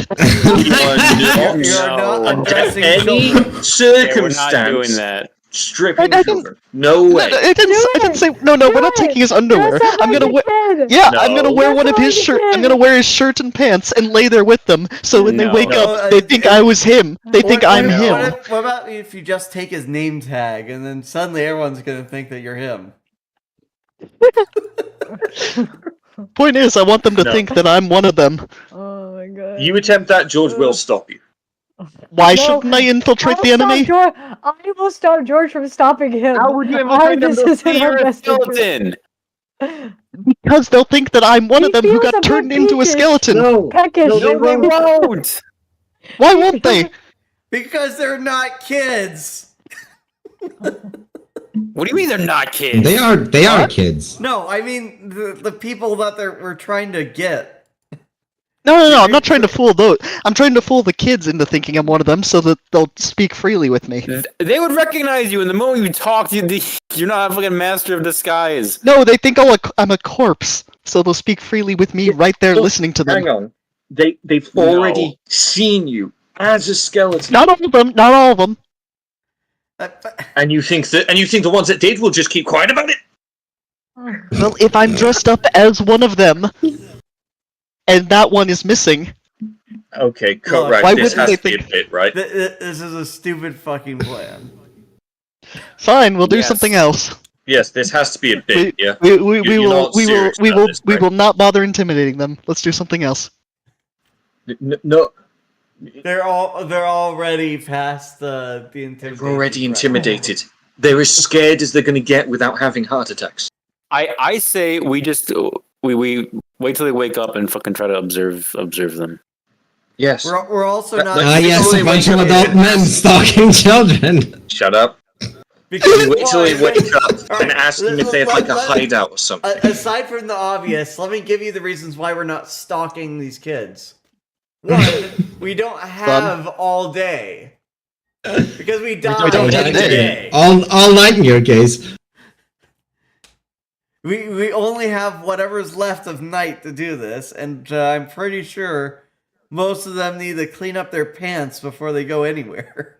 not Under addressing any children. Yeah, circumstance, we're not doing that. stripping I didn't- children. No No, way. no, I didn't say no. We're not taking his underwear. Dress up I'm gonna like wear. a kid. Yeah, I'm gonna No. wear one of his Dress up shirt. like a I'm gonna kid. wear his shirt and pants and lay there with them. So when they No. wake No, up, they think I was him. They think I'm What him. what about if you just take his name tag and then suddenly everyone's gonna think that you're him? Point is, I want them to No. think that I'm one of them. Oh my god. You attempt that, George will stop you. Why No, shouldn't I infiltrate I'll the stop enemy? I will stop George from stopping him. How would you I- infiltrate them? this They'll is in see our you're a best interest. skeleton. Because they'll think that I'm one He of them who feels got a bit turned into a peakish. skeleton. No. Peckish. No, they won't. won't. Why won't they? Because they're not kids. What do you mean they're not kids? They are kids. No, I mean the people that we're trying to get. No. I'm not trying to fool those. I'm trying to fool the kids into thinking I'm one of them so that they'll speak freely with me. They would recognize you, and the moment you talk, you're not a fucking master of disguise. No, they think I'm a corpse, so they'll speak freely with me right there, Look, listening to them. Hang on. They've No. already seen you as a skeleton. Not all of them. Not all of them. And you think the ones that did will just keep quiet about it? Well, if I'm dressed up as one of them, and that one is missing, Okay, Look, right. why This wouldn't has they to be a bit, right? This is a stupid fucking plan. fine, we'll do Yes. something else. Yes, this has to be a bit, yeah. We You're will not we will serious we about will this, we right? will not bother intimidating them. Let's do something else. No, They're already past the intimidation. they're already threat. intimidated. They're as scared as they're going to get without having heart attacks. I say we just we wait till they wake up and fucking try to observe them. Yes. We're also not. Ah, yes, a bunch of adult men stalking children. Shut up. Because Wait till they why? wake up All and right, ask them if they have like a hideout or something. Aside from the obvious, let me give you the reasons why we're not stalking these kids. One, we don't have all day. Because we die don't have every day. day. All night in your case. We only have whatever's left of night to do this, and I'm pretty sure most of them need to clean up their pants before they go anywhere.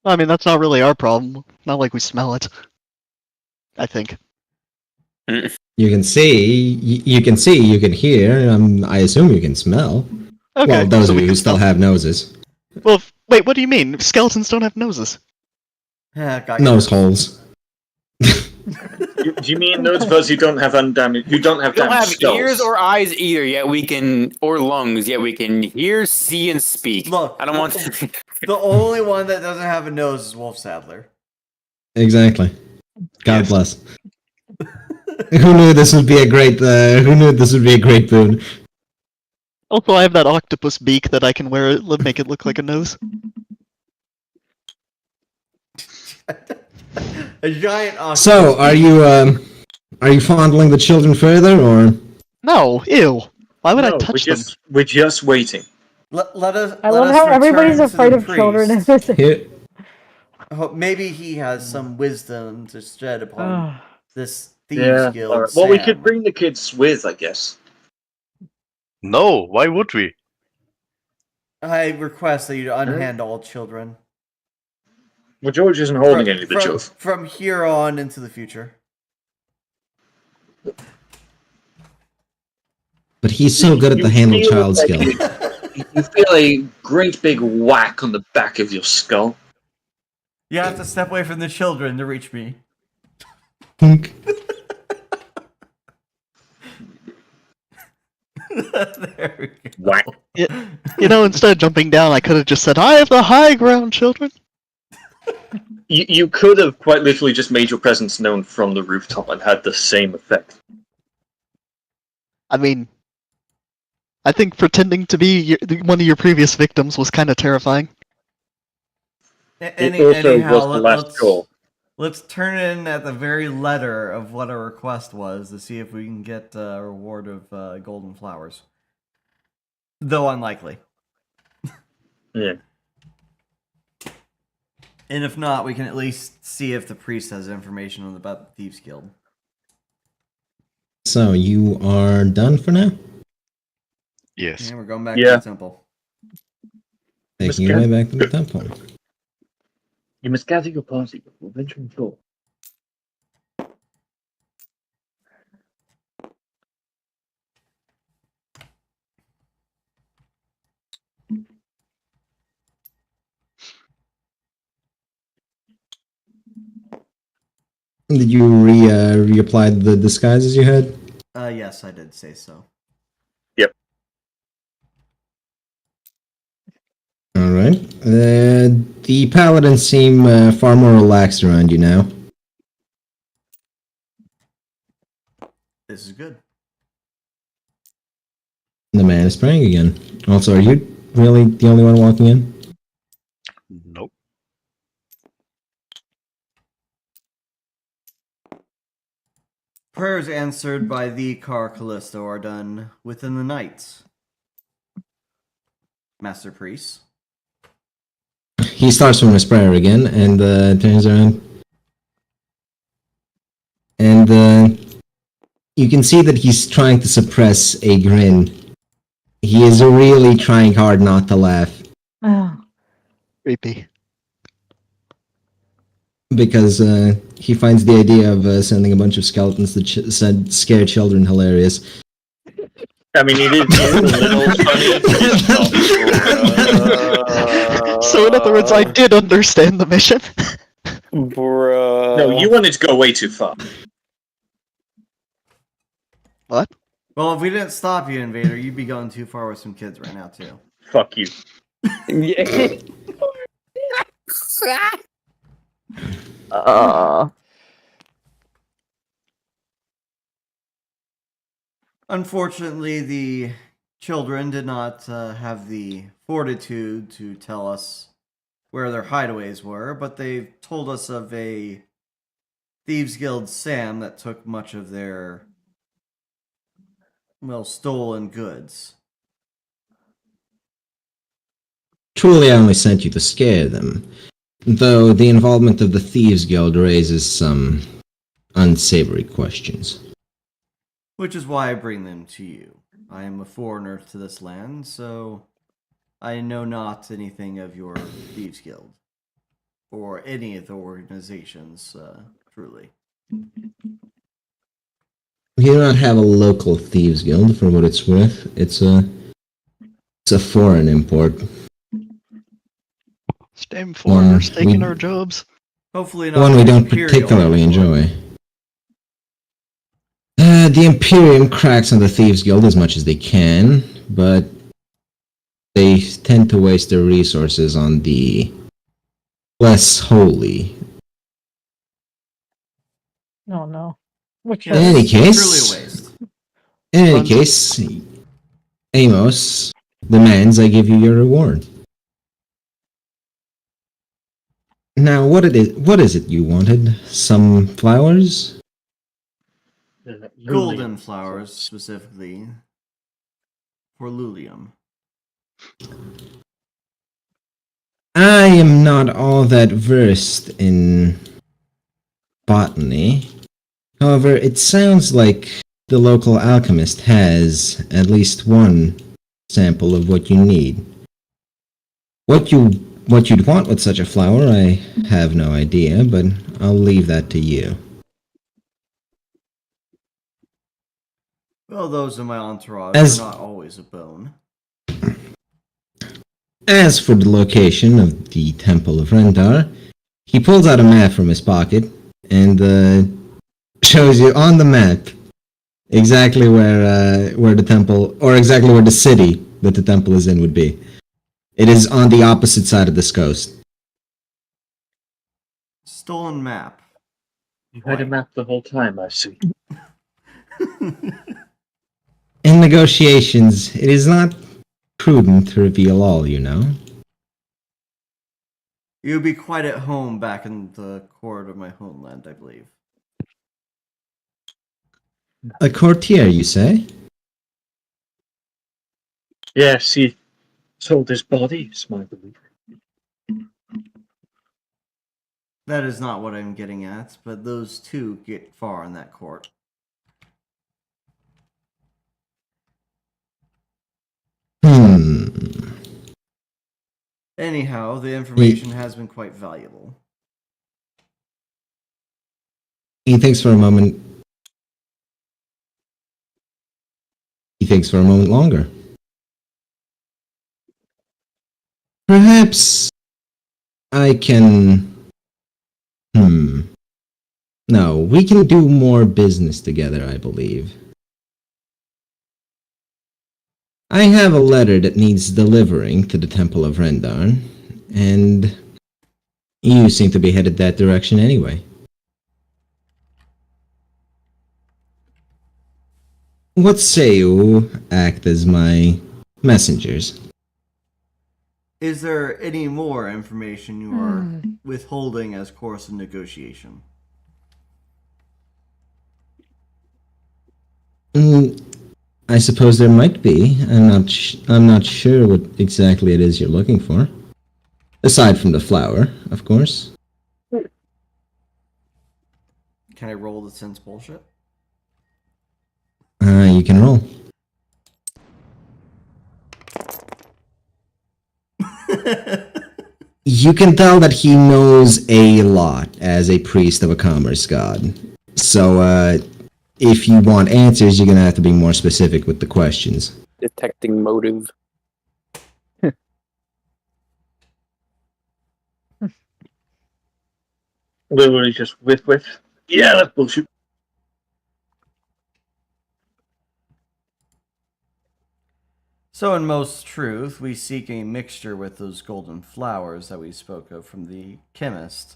I mean, that's not really our problem. Not like we smell it. I think. You can see, you can see, you can hear. I assume you can smell. Okay. Well, those so of we you can who still smell- have noses, Well, wait. What do you mean? Skeletons don't have noses. Got nose holes. Do you mean those of us who don't have undamaged, who don't have We don't damaged have skulls? ears or eyes either, yet we can, or lungs, yet we can hear, see, and speak. Look, I don't want to. The only one that doesn't have a nose is Wolf Sadler. Exactly. God Yes. bless. Who knew this would be a great? Who knew this would be a great boon? Also, I have that octopus beak that I can wear, make it look like a nose. A giant octopus. So, are you fondling the children further, or? No, ew. Why would I No, touch them? we're just waiting. Let us. I let love us how everybody's return to afraid the of children in priest. this. Here, Maybe he has some wisdom to shed upon this thieves Yeah. guild. All right. Well, we Sam. could bring the kids with, I guess. No, why would we? I request that you unhand all children. Well, George isn't holding any of the children. From here on into the future. But he's so good at the handle feel child like skill. You feel a great big whack on the back of your skull. You have to step away from the children to reach me. There we go. Whack. You know, instead of jumping down, I could have just said, "I have the high ground, children." You could have quite literally just made your presence known from the rooftop and had the same effect. I mean, I think pretending to be one of your previous victims was kind of terrifying. It also was the last call. Let's turn in at the very letter of what our request was to see if we can get a reward of golden flowers. Though unlikely. Yeah. And if not, we can at least see if the priest has information about the Thieves Guild. So, you are done for now? Yes. And we're going back to the temple. Taking your way back to the temple. You must gather your party before venturing forth. Did you reapply the disguises you had? Yes, I did say so. Yep. Alright. The paladins seem far more relaxed around you now. This is good. The man is praying again. Also, are you really the only one walking in? Nope. Prayers answered by the Car Callisto are done within the night. Master Priest. He starts from his prayer again and turns around. And you can see that he's trying to suppress a grin. He is really trying hard not to laugh. Creepy. Because he finds the idea of sending a bunch of skeletons to scare children hilarious. I mean, it is a little funny. So in other words, I did understand the mission. Bruh. No, you wanted to go way too far. What? Well, if we didn't stop you, Invader, you'd be going too far with some kids right now, too. Fuck you. Yeah. Unfortunately, the children did not have the fortitude to tell us where their hideaways were, but they told us of a Thieves Guild Sam that took much of their, well, stolen goods. Truly, I only sent you to scare them. Though the involvement of the Thieves Guild raises some unsavory questions. Which is why I bring them to you. I am a foreigner to this land, so I know not anything of your Thieves Guild. Or any of the organizations, truly. We do not have a local Thieves Guild, for what it's worth. It's a foreign import. Damn foreigners we- taking our jobs. Hopefully not. One we an don't Imperial particularly import. enjoy. The Imperium cracks on the Thieves Guild as much as they can, but they tend to waste their resources on the less holy. Oh no. Which Yeah, In any it's case- truly a waste. In any case, Amos demands I give you your reward. Now, what is it you wanted? Some flowers? Golden flowers, specifically. For Lulium. I am not all all that versed in botany. However, it sounds like the local alchemist has at least one sample of what you need. What you'd want with such a flower, I have no idea, but I'll leave that to you. Well, those in my entourage As- are not always a bone. As for the location of the Temple of Rendar, he pulls out a map from his pocket and shows you on the map exactly where the temple, or exactly where the city that the temple is in would be. It is on the opposite side of this coast. Stolen map. You had a map the whole time, I see. In negotiations, it is not prudent to reveal all, you know. You'd be quite at home back in the court of my homeland, I believe. A courtier, you say? Yes, he sold his body, is my belief. That is not what I'm getting at, but those two get far in that court. Anyhow, the information has been quite valuable. He thinks for a moment. He thinks for a moment longer. Perhaps I can. No, we can do more business together, I believe. I have a letter that needs delivering to the Temple of Rendar, and you seem to be headed that direction anyway. What say you act as my messengers? Is there any more information you are withholding as course of negotiation? I suppose there might be. I'm not sure what exactly it is you're looking for. Aside from the flower, of course. Can I roll the sense bullshit? You can roll. You can tell that he knows a lot as a priest of a commerce god. So, if you want answers, you're gonna have to be more specific with the questions. Detecting motive. Literally just whiff. Yeah, that's bullshit. So, in most truth, we seek a mixture with those golden flowers that we spoke of from the chemist.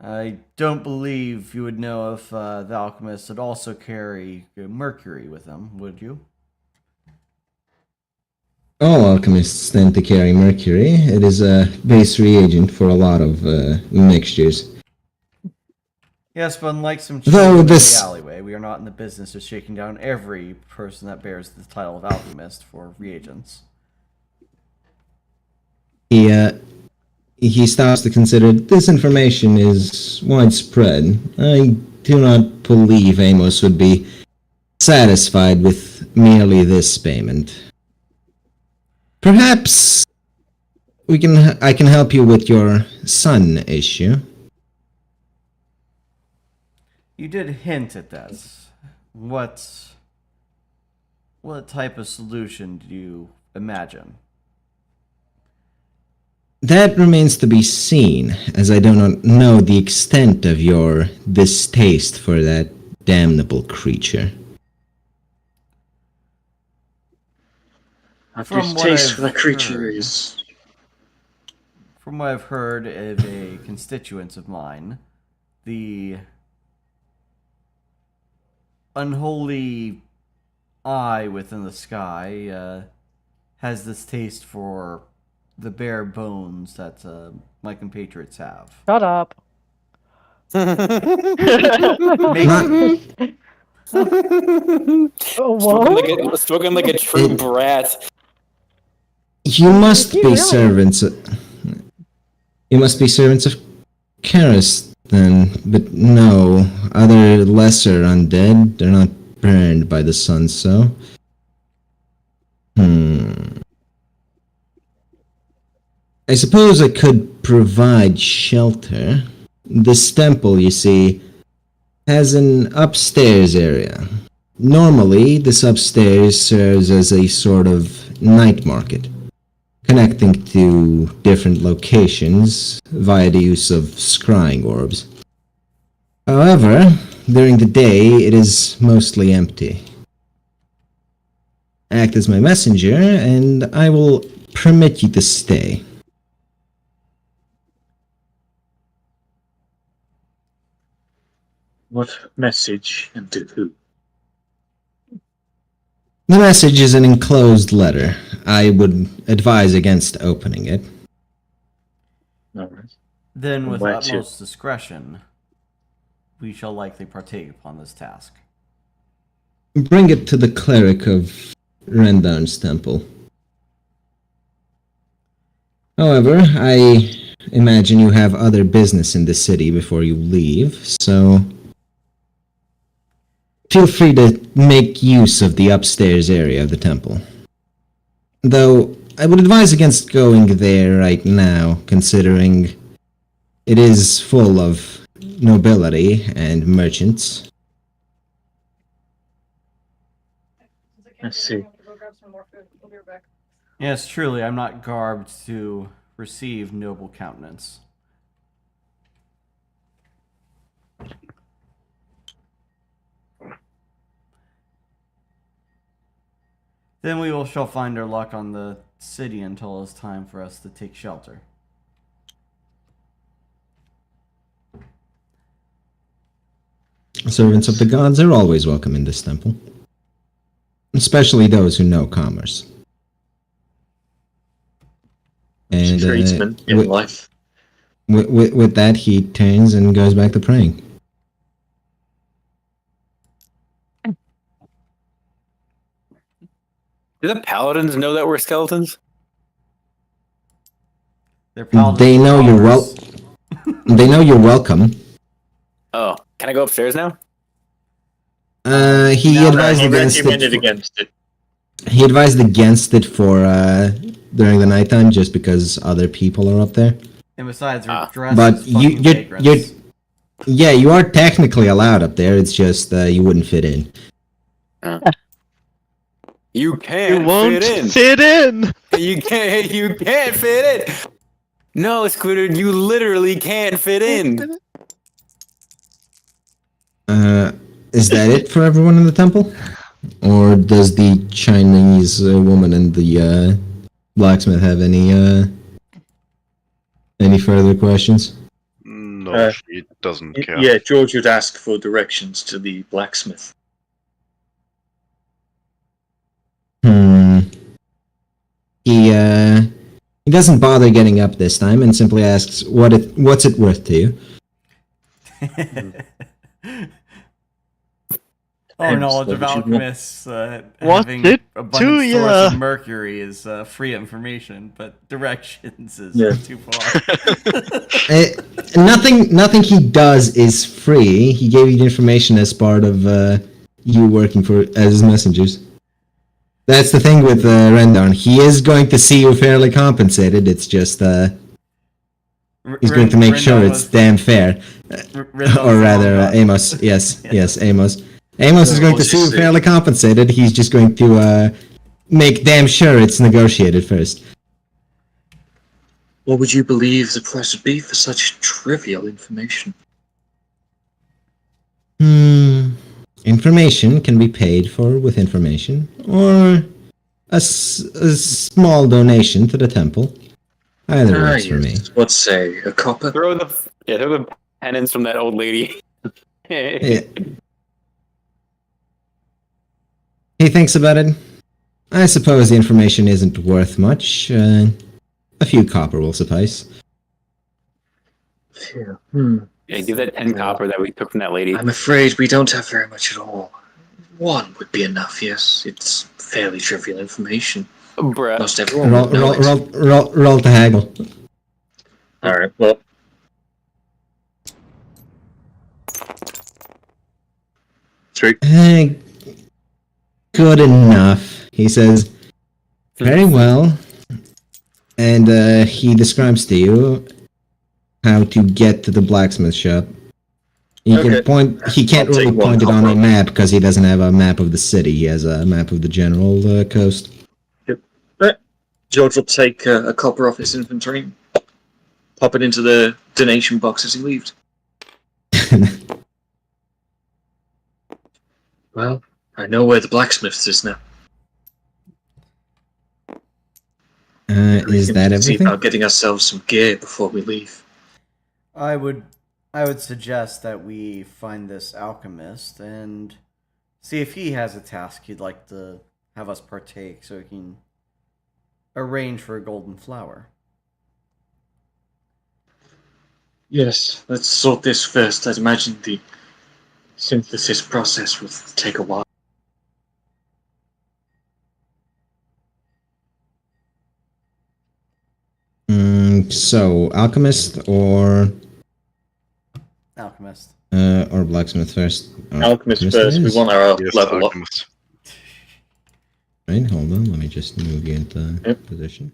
I don't believe you would know if the alchemist would also carry mercury with them, would you? All alchemists tend to carry mercury. It is a base reagent for a lot of mixtures. Yes, but unlike some Though children in this- the alleyway, we are not in the business of shaking down every person that bears the title of alchemist for reagents. He starts to consider this information is widespread. I do not believe Amos would be satisfied with merely this payment. Perhaps I can help you with your son issue. You did hint at that. What type of solution do you imagine? That remains to be seen, as I do not know the extent of your distaste for that damnable creature. My From what distaste I've for the creature heard. is. From what I've heard of a constituent of mine, the unholy eye within the sky has this taste for the bare bones that my compatriots have. Shut up. Spoken like a true brat. You must He be really- servants. You You must be servants of Karis, then. But no, other lesser undead, they're not burned by the sun, so... I suppose I could provide shelter. This temple, you see, has an upstairs area. Normally, this upstairs serves as a sort of night market, connecting to different locations via the use of scrying orbs. However, during the day, it is mostly empty. Act as my messenger, and I will permit you to stay. What message and to who? The message is an enclosed letter. I would advise against opening it. Alright. Then, with Where to? utmost discretion, we shall likely partake upon this task. Bring it to the cleric of Rendarn's temple. However, I imagine you have other business in the city before you leave, so feel free to make use of the upstairs area of the temple. Though, I would advise against going there right now, considering it is full of nobility and merchants. I see. Yes, truly, I'm not garbed to receive noble countenance. Then we shall find our luck on the city until it's time for us to take shelter. Servants of the gods are always welcome in this temple. Especially those who know commerce. And Tradesman in life. with that, he turns and goes back to praying. Do the paladins know that we're skeletons? They're paladins They of know you're commerce. They know you're welcome. Oh, can I go upstairs now? He No, advised He against recommended it. against it. He advised against it for during the nighttime, just because other people are up there. And besides, we're dressed But as fucking vagrants. Yeah, you are technically allowed up there. It's just you wouldn't fit in. You You can't won't fit in. fit in. You can't fit in. No, Squidward, you literally can't fit in. Is that it for everyone in the temple? Or does the Chinese woman and the blacksmith have any further questions? No, she doesn't care. Yeah, George would ask for directions to the blacksmith. He doesn't bother getting up this time and simply asks, "What's it worth to you?" Our knowledge of What would you want? alchemists What's having it abundant to source ya? of mercury is free information, but directions is Yeah. too far. Nothing he does is free. He gave you the information as part of you working as his messengers. That's the thing with Rendarn. He is going to see you fairly compensated. It's just he's going to make sure it's damn fair. Or rather, Amos. Yes, Amos. Amos is going to see you fairly compensated. He's just going to make damn sure it's negotiated first. What would you believe the price would be for such trivial information? Information can be paid for with information, or a small donation to the temple. Either works for me. Let's say a copper. Throw the penance from that old lady. Yeah. He thinks about it. I suppose the information isn't worth much. A few copper will suffice. Yeah, give that 10 copper that we took from that lady. I'm afraid we don't have very much at all. One would be enough, yes. It's fairly trivial information. Bruh. Most everyone would know it. Roll to haggle. Alright, well. Three. Good enough, he says. Very well. And he describes to you how to get to the blacksmith shop. He Okay. can point. He can't I'll really take one point it on a copper. map because he doesn't have a map of the city. He has a map of the general coast. George will take a copper off his inventory, pop it into the donation box as he leaves. Well, I know where the blacksmith's is now. Is that See everything? about getting ourselves some gear before we leave. I would suggest that we find this alchemist and see if he has a task he'd like to have us partake, so we can arrange for a golden flower. Yes, let's sort this first. I'd imagine the synthesis process will take a while. So alchemist or Alchemist. or blacksmith first. Alchemist it first. We is. want our Yes, level up. alchemist. Right, hold on. Let me just move you into position.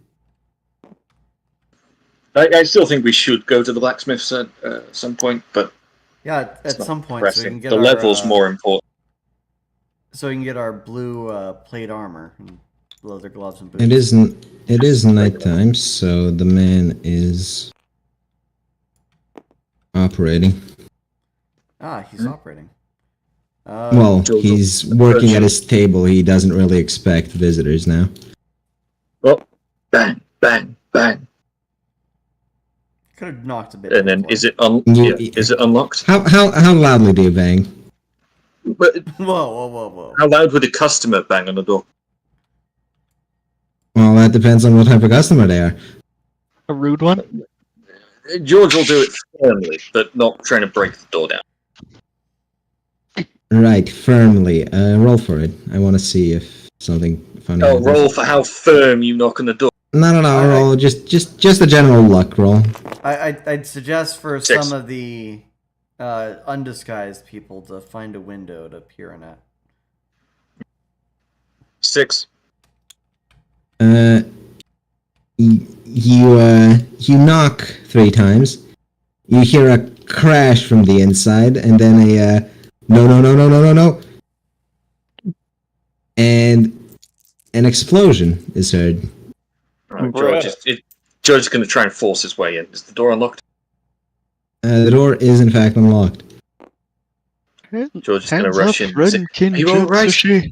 I still think we should go to the blacksmith's at some point, but Yeah, it's at not some point, so we pressing. can get The our, level's more important. so we can get our blue plate armor and leather gloves and boots. It is nighttime, so the man is operating. Ah, he's operating. Well, he's working at his table. He doesn't really expect visitors now. Well, bang, bang, bang. Could have knocked a bit. And then before. is it is it unlocked? How loudly do you bang? But Whoa. how loud would a customer bang on the door? Well, that depends on what type of customer they are. A rude one? George will do it firmly, but not trying to break the door down. Right, firmly. Roll for it. I want to see if something funny. Oh, happens. roll for how firm you knock on the door. No. Roll just a general luck roll. I'd suggest for Six. some of the undisguised people to find a window to peer in at. 6. You knock 3 times. You hear a crash from the inside, and then a no, and an explosion is heard. Right, George is going to try and force his way in. Is the door unlocked? The door is in fact unlocked. George is going to Hands rush up, in. and say, Renkin "Are you all right?" Jutsushi.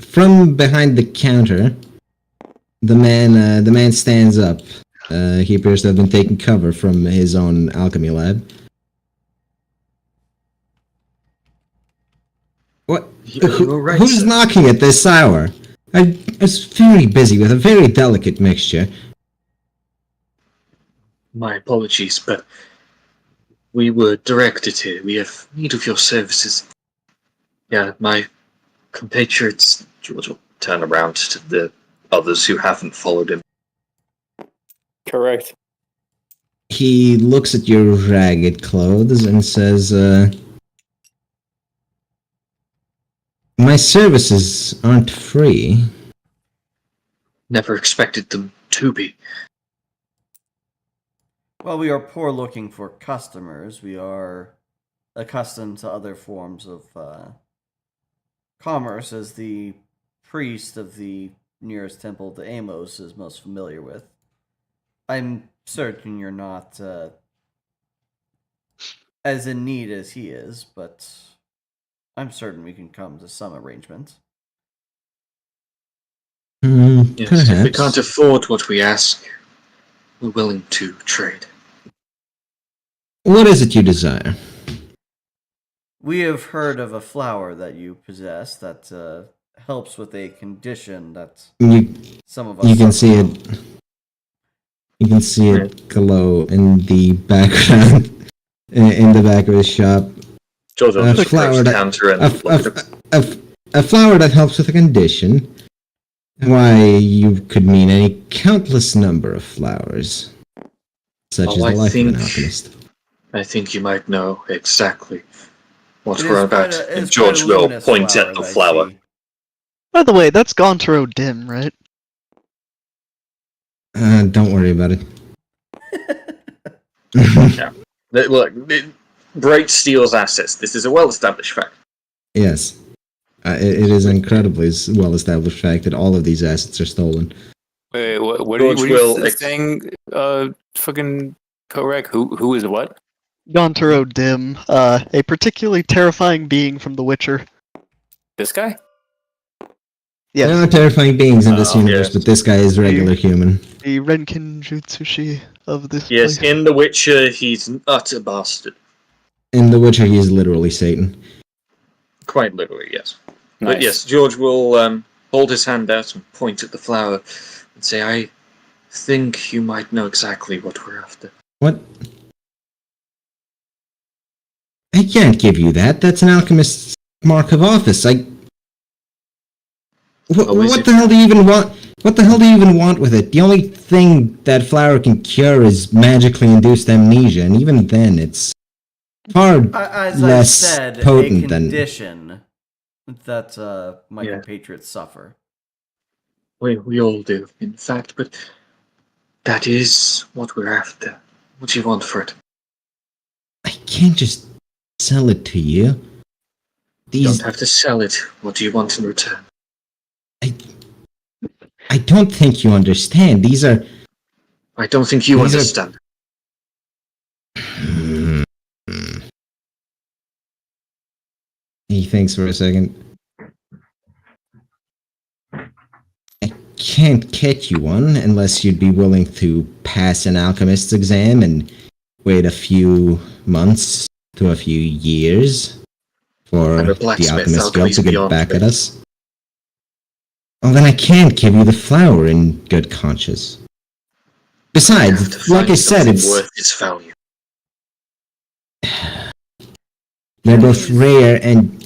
From behind the counter, the man stands up. He appears to have been taking cover from his own alchemy lab. What? You all right, Who's sir? knocking at this hour? I was very busy with a very delicate mixture. My apologies, but we were directed here. We have need of your services. Yeah, my compatriots. George will turn around to the others who haven't followed him. Correct. He looks at your ragged clothes and says, my services aren't free. Never expected them to be. Well, we are poor looking for customers. We are accustomed to other forms of commerce, as the priest of the nearest temple to Amos is most familiar with. I'm certain you're not as in need as he is, but I'm certain we can come to some arrangement. Yes, Perhaps. if we can't afford what we ask, we're willing to trade. What is it you desire? We have heard of a flower that you possess that helps with a condition that some of us You can suffer see from. it. You can see it glow in the background, in the back of his shop. George will A just flower approach the that counter and look at it. a flower that helps with a condition. Why, you could mean any countless number of flowers, such as the life of an alchemist. I think you might know exactly what It we're is about. quite a- it And is quite a George will luminous point at flower the that I flower. see. By the way, that's Gontaro Dim, right? Don't worry about it. Look, Bright steals assets. This is a well-established fact. Yes. It is an incredibly well-established fact that all of these assets are stolen. Wait, what George are will you saying? Fucking correct. Who is what? Gontaro Dim, a particularly terrifying being from The Witcher. This guy? Yes, There are terrifying beings in this Oh, universe, yes. but this guy is regular human. the Renkin Jutsushi of this Yes, place. in The Witcher, he's an utter bastard. In The Witcher, he is literally Satan. Quite literally, yes. Nice. But yes, George will hold his hand out and point at the flower and say, I think you might know exactly what we're after. What? I can't give you that. That's an alchemist's mark of office. Oh, is What it? the hell do you even want? What the hell do you even want with it? The only thing that flower can cure is magically induced amnesia, and even then, it's far As less I said, potent a than. condition that my Yeah. compatriots suffer. We all do, in fact, but that is what we're after. What do you want for it? I can't just sell it to you. You These. don't have to sell it. What do you want in return? I don't think you understand. These are. I don't think you These are- understand. He thinks for a second. I can't get you one unless you'd be willing to pass an alchemist's exam and wait a few months to a few years for I'm a the blacksmith. alchemist guild Alchemy's to get beyond back me. at us. Well, then I can't give you the flower in good conscience. You have to Besides, like find I said, something it's worth its value. they're both rare and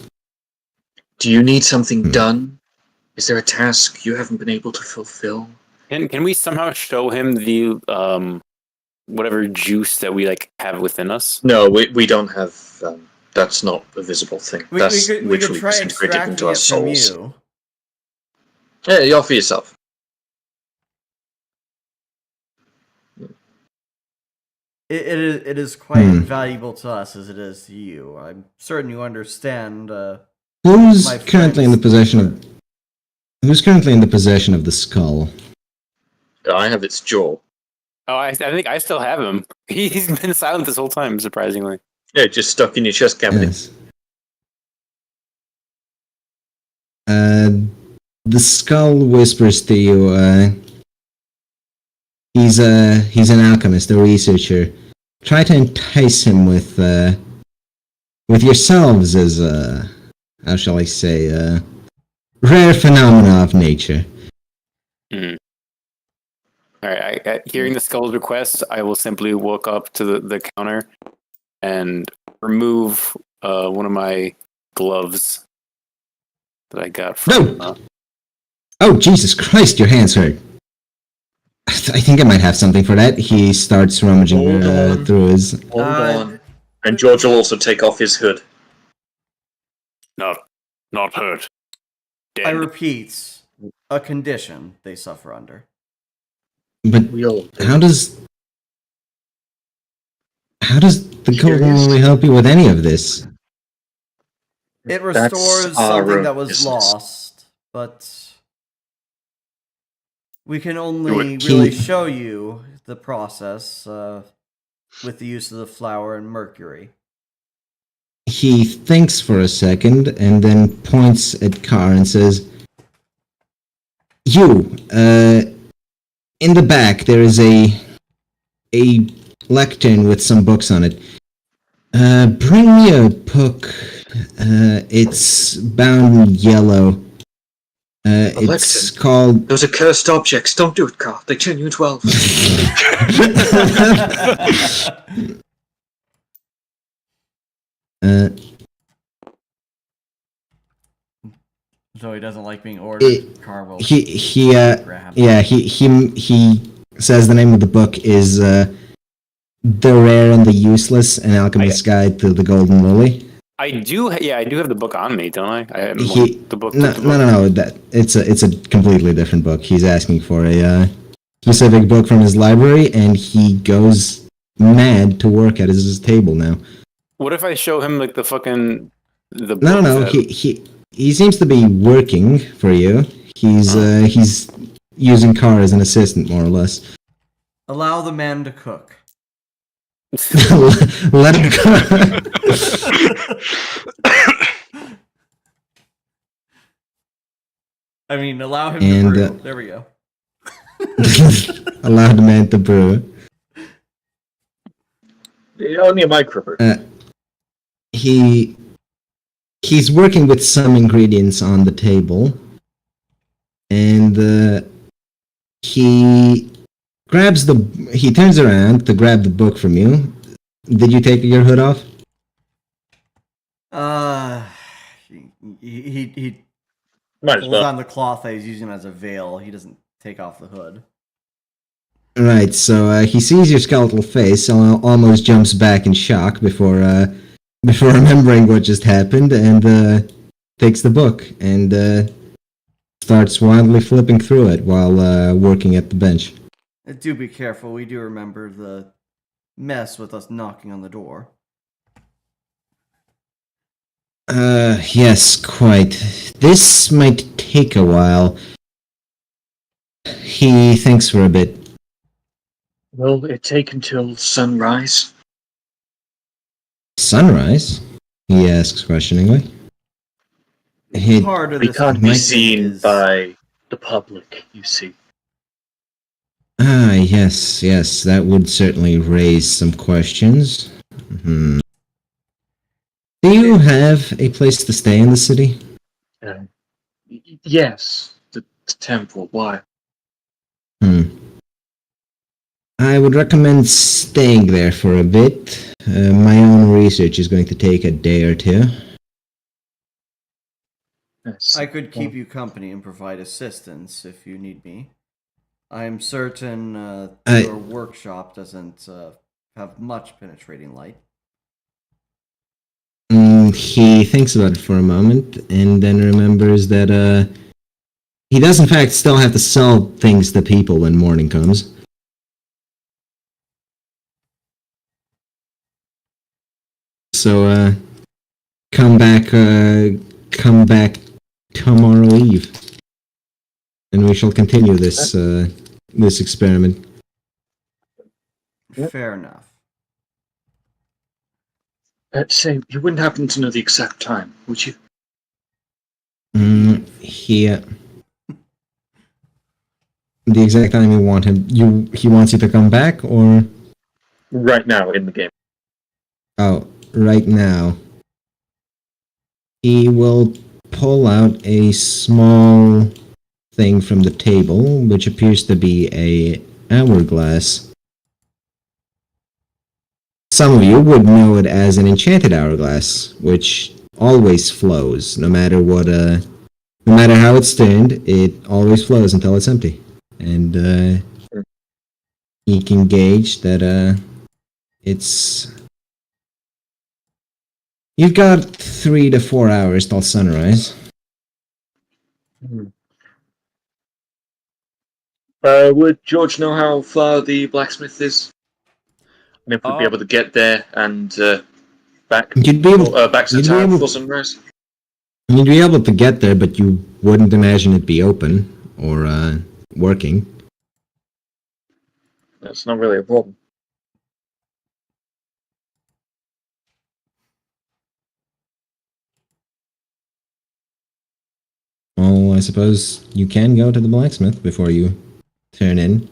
Do you need something Hmm. done? Is there a task you haven't been able to fulfill? Can we somehow show him the whatever juice that we like have within us? No, we don't have. That's not a visible thing. We That's could literally try disintegrated extracting into our it from souls. you. Yeah, you offer yourself. It is quite Hmm. valuable to us as it is to you. I'm certain you understand. who's My currently in the friends- possession of who's currently in the possession of the skull? I have its jaw. Oh, I think I still have him. He's been silent this whole time, surprisingly. Yeah, just stuck in your chest cavity. Yes. The skull whispers to you, he's an alchemist, a researcher. Try to entice him with yourselves as, how shall I say, rare phenomena of nature. All right. Hearing the skull's request, I will simply walk up to the counter and remove one of my gloves that I got from. No! Oh, Jesus Christ, your hands hurt. I think I might have something for that. He starts rummaging Hold on. through his... Hold Uh, on. And George will also take off his hood. Not hurt. I Dead. repeat, a condition they suffer under. But We all do. how does the gold Curious. really help you with any of this? It That's restores our something that was business. lost, but we can Do only it. really Keep- show you the process with the use of the flower and mercury. He thinks for a second and then points at Carr and says, "You, in the back there is a lectern with some books on it. Bring me a book. It's bound in yellow. It's called." Those are cursed objects. Don't do it, Carl. They turn you into elves. So he doesn't like being ordered. Car will grab. Yeah, he says the name of the book is The Rare and the Useless: An Alchemist's Guide to the Golden Lily. I do have the book on me, don't I? I have the book. No. That it's a completely different book. He's asking for a specific book from his library, and he goes mad to work at his table now. What if I show him like the fucking the book? No. He seems to be working for you. He's using Car as an assistant, more or less. Allow the man to cook. Let him go. I mean, allow him to brew. There we go. Allow the man to brew. Only a microbrew. He's working with some ingredients on the table, and he turns around to grab the book from you. Did you take your hood off? He Might as pulls well. on the cloth that he's using as a veil. He doesn't take off the hood. Right, so he sees your skeletal face, almost jumps back in shock before remembering what just happened, and takes the book and starts wildly flipping through it while working at the bench. Do be careful. We do remember the mess with us knocking on the door. Yes, quite. This might take a while. He thinks for a bit. Will it take until sunrise? Sunrise? He asks questioningly. Part of We this can't be mission seen is- by the public, you see. Ah, yes, that would certainly raise some questions. Do you have a place to stay in the city? Yes, the temple. Why? I would recommend staying there for a bit. My own research is going to take a day or two. Yes. I could keep you company and provide assistance if you need me. I am certain your workshop doesn't have much penetrating light. He thinks about it for a moment, and then remembers that he does in fact still have to sell things to people when morning comes. So, come back tomorrow eve, and we shall continue this experiment. Fair enough. Say, you wouldn't happen to know the exact time, would you? The exact time you want him. He wants you to come back, or Right now in the game. right now. He will pull out a small thing from the table, which appears to be a hourglass. Some of you would know it as an enchanted hourglass, which always flows, no matter how it's turned, it always flows until it's empty. And he can gauge that it's... You've got 3 to 4 hours till sunrise. Would George know how far the blacksmith is? And if we'd be able to get there and back You'd be able, back to the you'd be town able- for sunrise? You'd be able to get there, but you wouldn't imagine it be open or working. That's not really a problem. Well, I suppose you can go to the blacksmith before you turn in.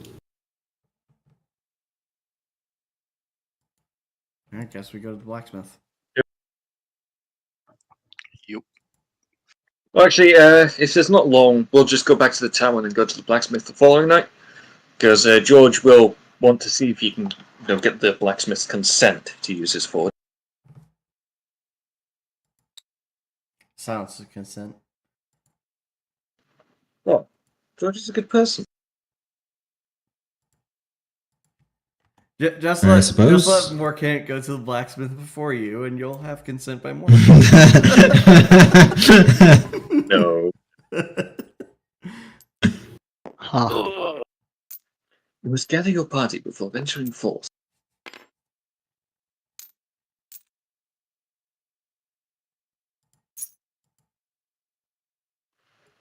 I guess we go to the blacksmith. Well, actually, if it's not long, we'll just go back to the town and go to the blacksmith the following night. Because George will want to see if he can get the blacksmith's consent to use his forge. Silence of consent. Well, George is a good person. Just I let suppose. Morkant go to the blacksmith before you, and you'll have consent by No. Morkant. No. Huh. You must gather your party before venturing forth.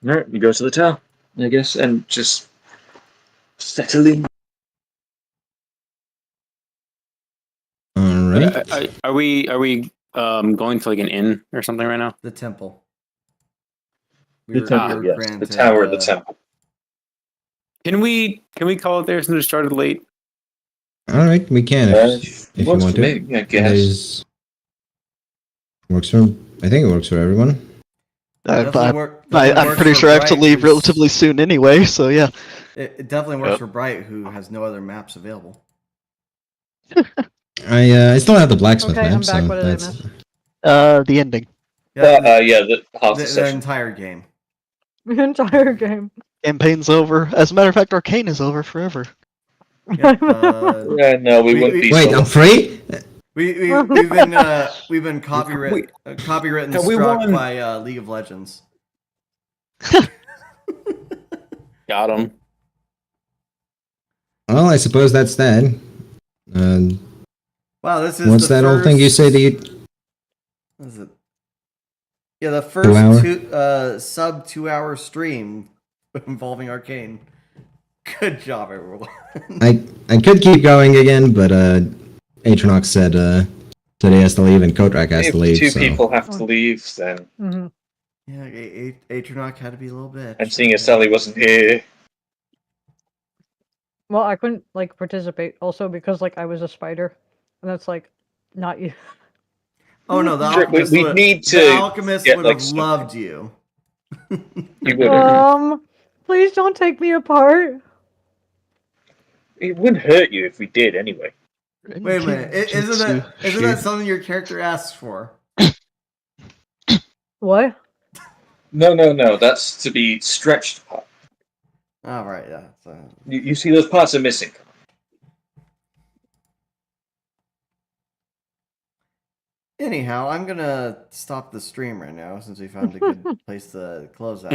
Alright, you go to the tower, I guess, and just settle in. All right. Are we going to like an inn or something right now? The temple. The temple, yes. The tower of the temple. Can we call it there since it started late? All right, we can if you works want for to. me, I guess. Works for. I think it works for everyone. I'm Definitely pretty works sure for I have to Bright, leave who's- relatively soon anyway, so yeah. It definitely works Yep. for Bright, who has no other maps available. I still have the blacksmith Okay, map, I'm back. so What did I that's. miss? The ending. Yeah, The half the the session. entire game. The entire game. Campaign's over. As a matter of fact, Arcane is over forever. Yep, No, we wouldn't be Wait, so I'm free. we've been copywritten we struck won. by League of Legends. Got him. Well, I suppose that's that. Wow, this is What's the that first, old thing you say to you? What is it? Yeah, the first 2 hour? sub 2 hour stream involving Arcane. Good job, everyone. I could keep going again, but Atronox said he has to leave and Kotrak has if to leave. two So. people have to leave, then Mhm. Yeah, Atronach had to be a little bit. I'm seeing as Sally wasn't here. Well, I couldn't like participate also because like I was a spider, and that's like not you. Oh no, the Sure, alchemist we would, need the to alchemist get, would like, have some- loved you. You would. Please don't take me apart. It wouldn't hurt you if we did, anyway. Wait a minute, isn't that something your character asks for? What? No. That's to be stretched apart. Oh right, yeah. So. You see, those parts are missing. Anyhow, I'm gonna stop the stream right now since we found a good place to close out.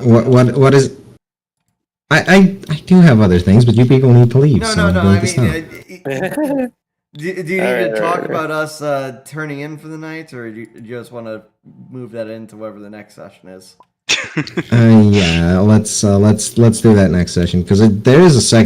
What is? I do have other things, but you people need to leave. No. I'm I going to mean, stop. do you need to talk about us turning in for the night, or do you just want to move that into whatever the next session is? Yeah, let's do that next session because there is a second.